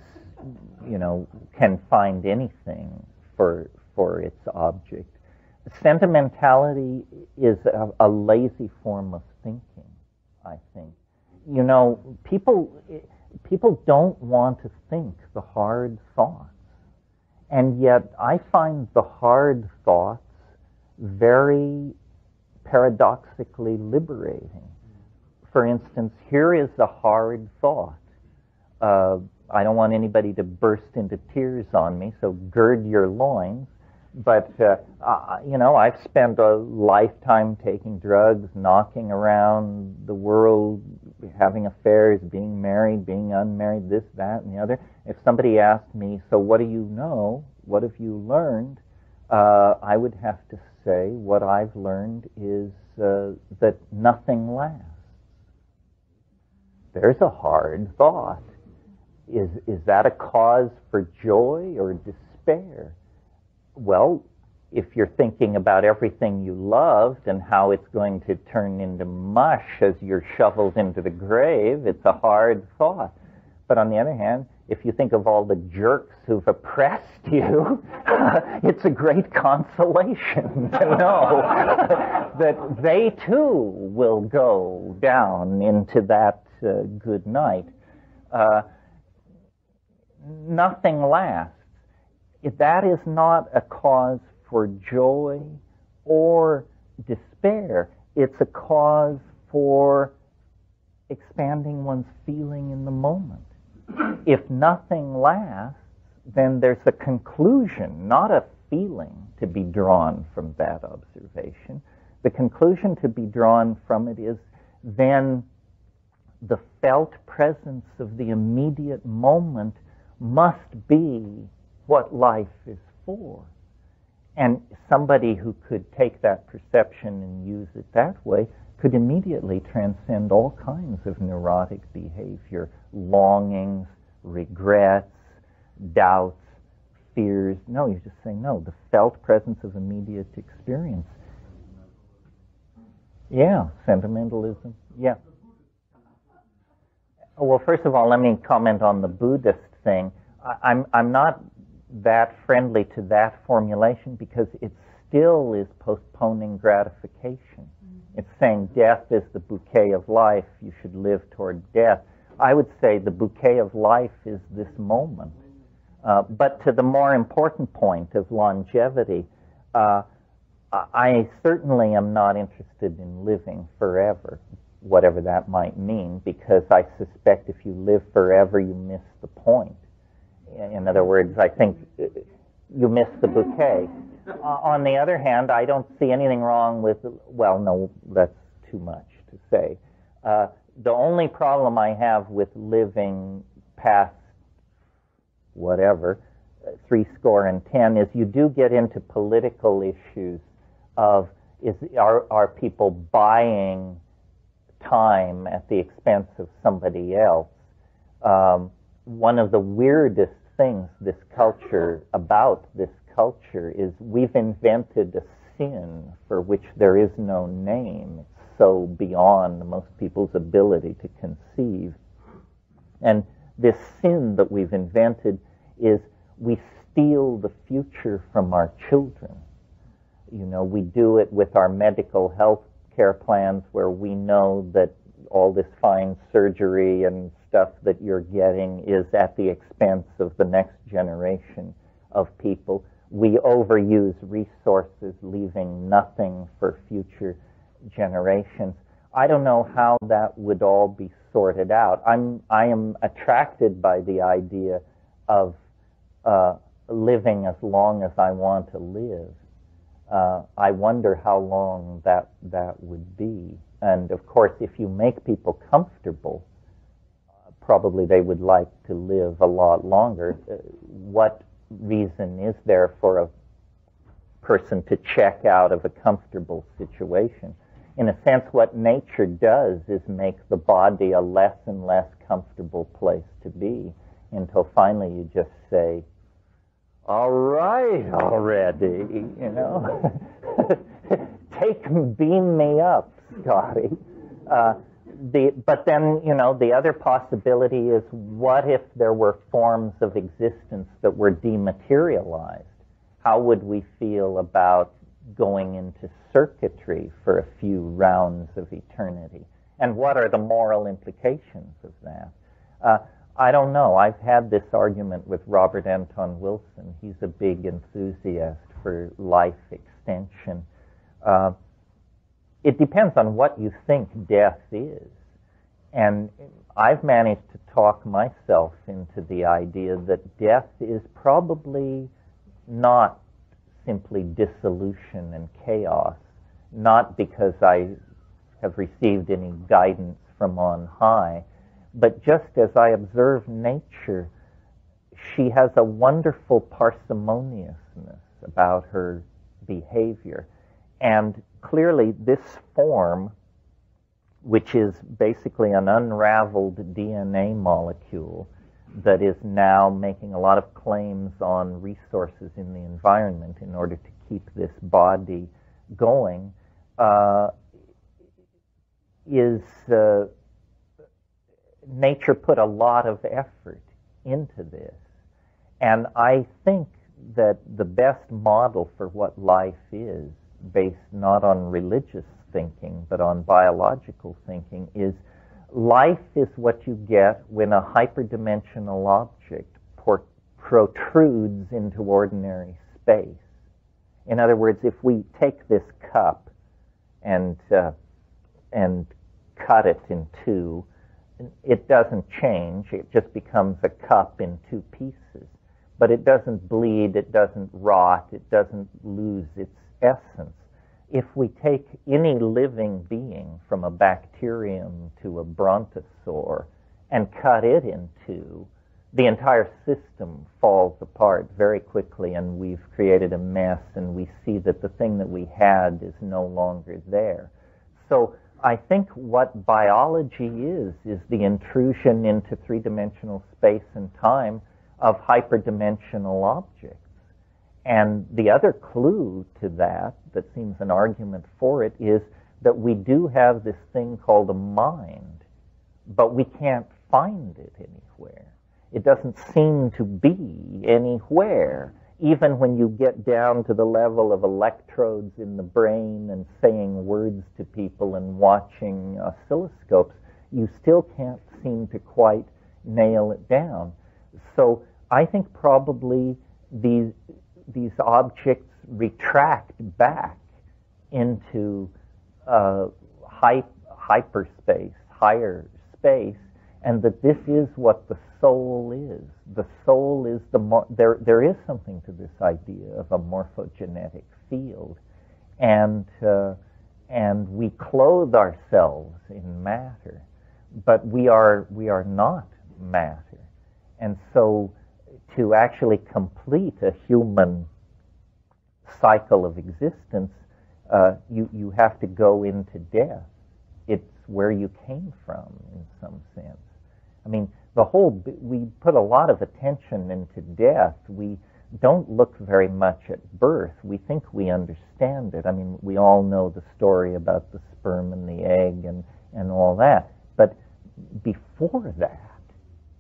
Speaker 1: can find anything for its object. Sentimentality is a lazy form of thinking, I think. People don't want to think the hard thoughts. And yet I find the hard thoughts very paradoxically liberating. For instance, here is a hard thought. I don't want anybody to burst into tears on me, so gird your loins. But, I've spent a lifetime taking drugs, knocking around the world, having affairs, being married, being unmarried, this, that, and the other. If somebody asked me, so what do you know? What have you learned? I would have to say what I've learned is that nothing lasts. There's a hard thought. Is that a cause for joy or despair? Well, if you're thinking about everything you loved and how it's going to turn into mush as you're shoveled into the grave, it's a hard thought. But on the other hand, if you think of all the jerks who've oppressed you, it's a great consolation to know that they too will go down into that good night. Nothing lasts. If that is not a cause for joy or despair, it's a cause for expanding one's feeling in the moment. If nothing lasts, then there's a conclusion, not a feeling, to be drawn from that observation. The conclusion to be drawn from it is then the felt presence of the immediate moment must be what life is for. And somebody who could take that perception and use it that way could immediately transcend all kinds of neurotic behavior, longings, regrets, doubts, fears. No, you just say no, the felt presence of immediate experience. Yeah, sentimentalism. Yeah. Well, first of all, let me comment on the Buddhist thing. I'm not that friendly to that formulation because it still is postponing gratification. It's saying death is the bouquet of life, you should live toward death. I would say the bouquet of life is this moment. But to the more important point of longevity, I certainly am not interested in living forever, whatever that might mean, because I suspect if you live forever, you miss the point. In other words, I think you miss the bouquet. On the other hand, I don't see anything wrong with, well, no, that's too much to say. The only problem I have with living past whatever, 70 is you do get into political issues of are people buying time at the expense of somebody else. One of the weirdest things about this culture is we've invented a sin for which there is no name. It's so beyond most people's ability to conceive. And this sin that we've invented is we steal the future from our children. You know, we do it with our medical health care plans where we know that all this fine surgery and stuff that you're getting is at the expense of the next generation of people. We overuse resources, leaving nothing for future generations. I don't know how that would all be sorted out. I am attracted by the idea of living as long as I want to live. I wonder how long that would be. And of course, if you make people comfortable, probably they would like to live a lot longer. What reason is there for a person to check out of a comfortable situation? In a sense, what nature does is make the body a less and less comfortable place to be until finally you just say, all right already, you know. Beam me up, Scotty. But then, you know, the other possibility is, what if there were forms of existence that were dematerialized? How would we feel about going into circuitry for a few rounds of eternity? And what are the moral implications of that? I don't know. I've had this argument with Robert Anton Wilson. He's a big enthusiast for life extension. It depends on what you think death is. And I've managed to talk myself into the idea that death is probably not simply dissolution and chaos, not because I have received any guidance from on high, but just as I observe nature, she has a wonderful parsimoniousness about her behavior. And clearly this form, which is basically an unraveled DNA molecule that is now making a lot of claims on resources in the environment in order to keep this body going, nature put a lot of effort into this. And I think that the best model for what life is, based not on religious thinking, but on biological thinking, is life is what you get when a hyperdimensional object protrudes into ordinary space. In other words, if we take this cup and cut it in two, it doesn't change. It just becomes a cup in two pieces. But it doesn't bleed, it doesn't rot, it doesn't lose its essence. If we take any living being, from a bacterium to a brontosaur, and cut it in two, the entire system falls apart very quickly, and we've created a mess, and we see that the thing that we had is no longer there. So I think what biology is the intrusion into three-dimensional space and time of hyperdimensional objects. And the other clue to that seems an argument for it, is that we do have this thing called a mind, but we can't find it anywhere. It doesn't seem to be anywhere. Even when you get down to the level of electrodes in the brain and saying words to people and watching oscilloscopes, you still can't seem to quite nail it down. So I think probably these objects retract back into hyperspace, higher space, and that this is what the soul is. The soul is there is something to this idea of a morphogenetic field, and and we clothe ourselves in matter, but we are not matter. And so to actually complete a human cycle of existence, you have to go into death. It's where you came from, in some sense. I mean, we put a lot of attention into death. We don't look very much at birth. We think we understand it. I mean, we all know the story about the sperm and the egg and all that. But before that,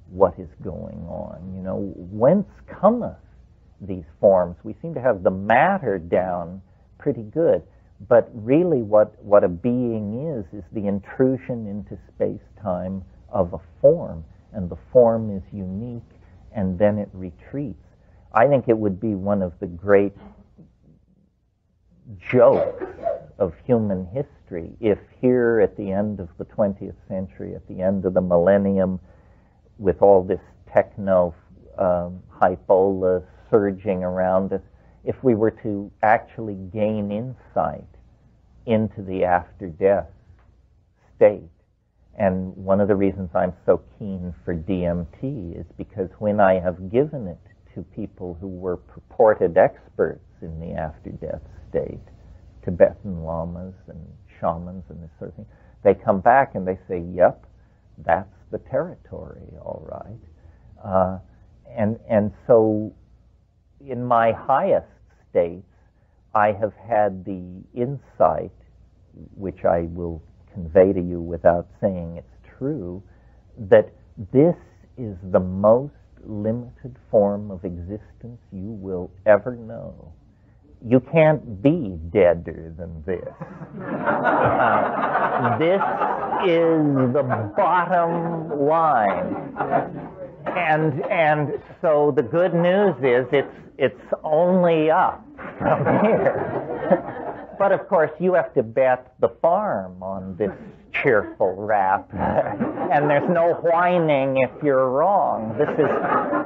Speaker 1: what is going on? You know, whence cometh these forms? We seem to have the matter down pretty good. But really what a being is the intrusion into space-time of a form. And the form is unique, and then it retreats. I think it would be one of the great jokes of human history if here at the end of the 20th century, at the end of the millennium, with all this techno hypola surging around us, if we were to actually gain insight into the after-death state. And one of the reasons I'm so keen for DMT is because when I have given it to people who were purported experts in the after-death state, Tibetan lamas and shamans and this sort of thing, they come back and they say, yep, that's the territory, all right. And so in my highest states, I have had the insight, which I will convey to you without saying it's true, that this is the most limited form of existence you will ever know. You can't be deader than this. This is the bottom line. And so the good news is it's only up from here. But of course, you have to bet the farm on this cheerful rap, and there's no whining if you're wrong.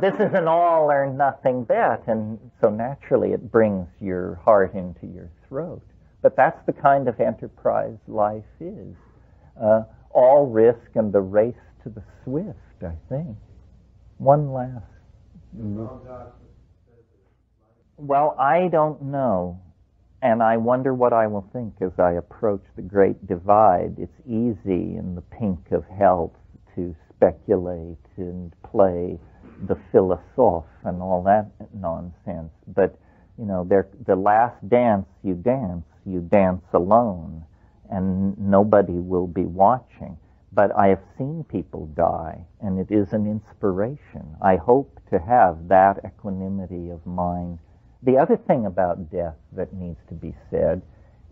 Speaker 1: This is an all or nothing bet, and so naturally it brings your heart into your throat. But that's the kind of enterprise life is. All risk and the race to the swift, I think. One last. Well, I don't know. And I wonder what I will think as I approach the great divide. It's easy in the pink of health to speculate and play the philosophe and all that nonsense. But, you know, the last dance you dance alone, and nobody will be watching. But I have seen people die, and it is an inspiration. I hope to have that equanimity of mind. The other thing about death that needs to be said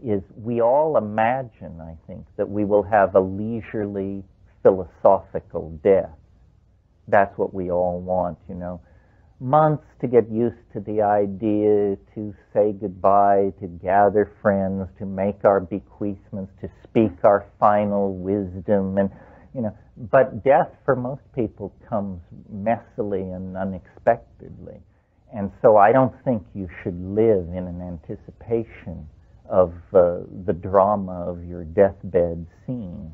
Speaker 1: is we all imagine, I think, that we will have a leisurely philosophical death. That's what we all want, you know. Months to get used to the idea, to say goodbye, to gather friends, to make our bequeathments, to speak our final wisdom, and, you know. But death for most people comes messily and unexpectedly. And so I don't think you should live in an anticipation of the drama of your deathbed scene.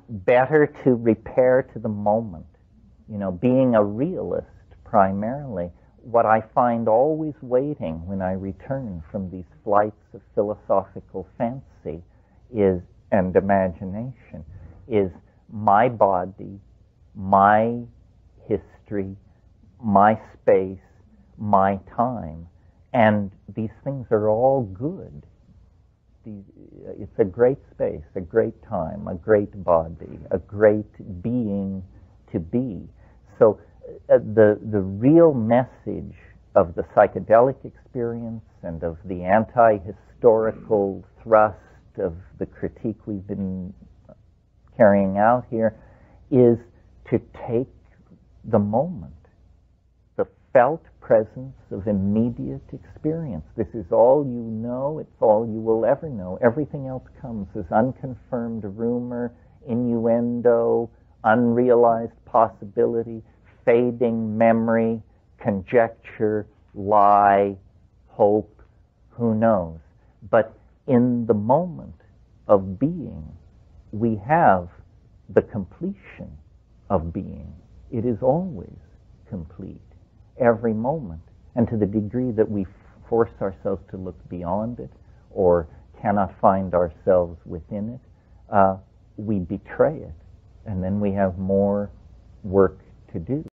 Speaker 1: Better to repair to the moment. You know, being a realist primarily, what I find always waiting when I return from these flights of philosophical fancy and imagination is my body, my history, my space, my time, and these things are all good. It's a great space, a great time, a great body, a great being to be. So the real message of the psychedelic experience and of the anti-historical thrust of the critique we've been carrying out here is to take the moment, the felt presence of immediate experience. This is all you know, it's all you will ever know. Everything else comes as unconfirmed rumor, innuendo, unrealized possibility, fading memory, conjecture, lie, hope, who knows. But in the moment of being, we have the completion of being. It is always complete, every moment. And to the degree that we force ourselves to look beyond it or cannot find ourselves within it, we betray it. And then we have more work to do.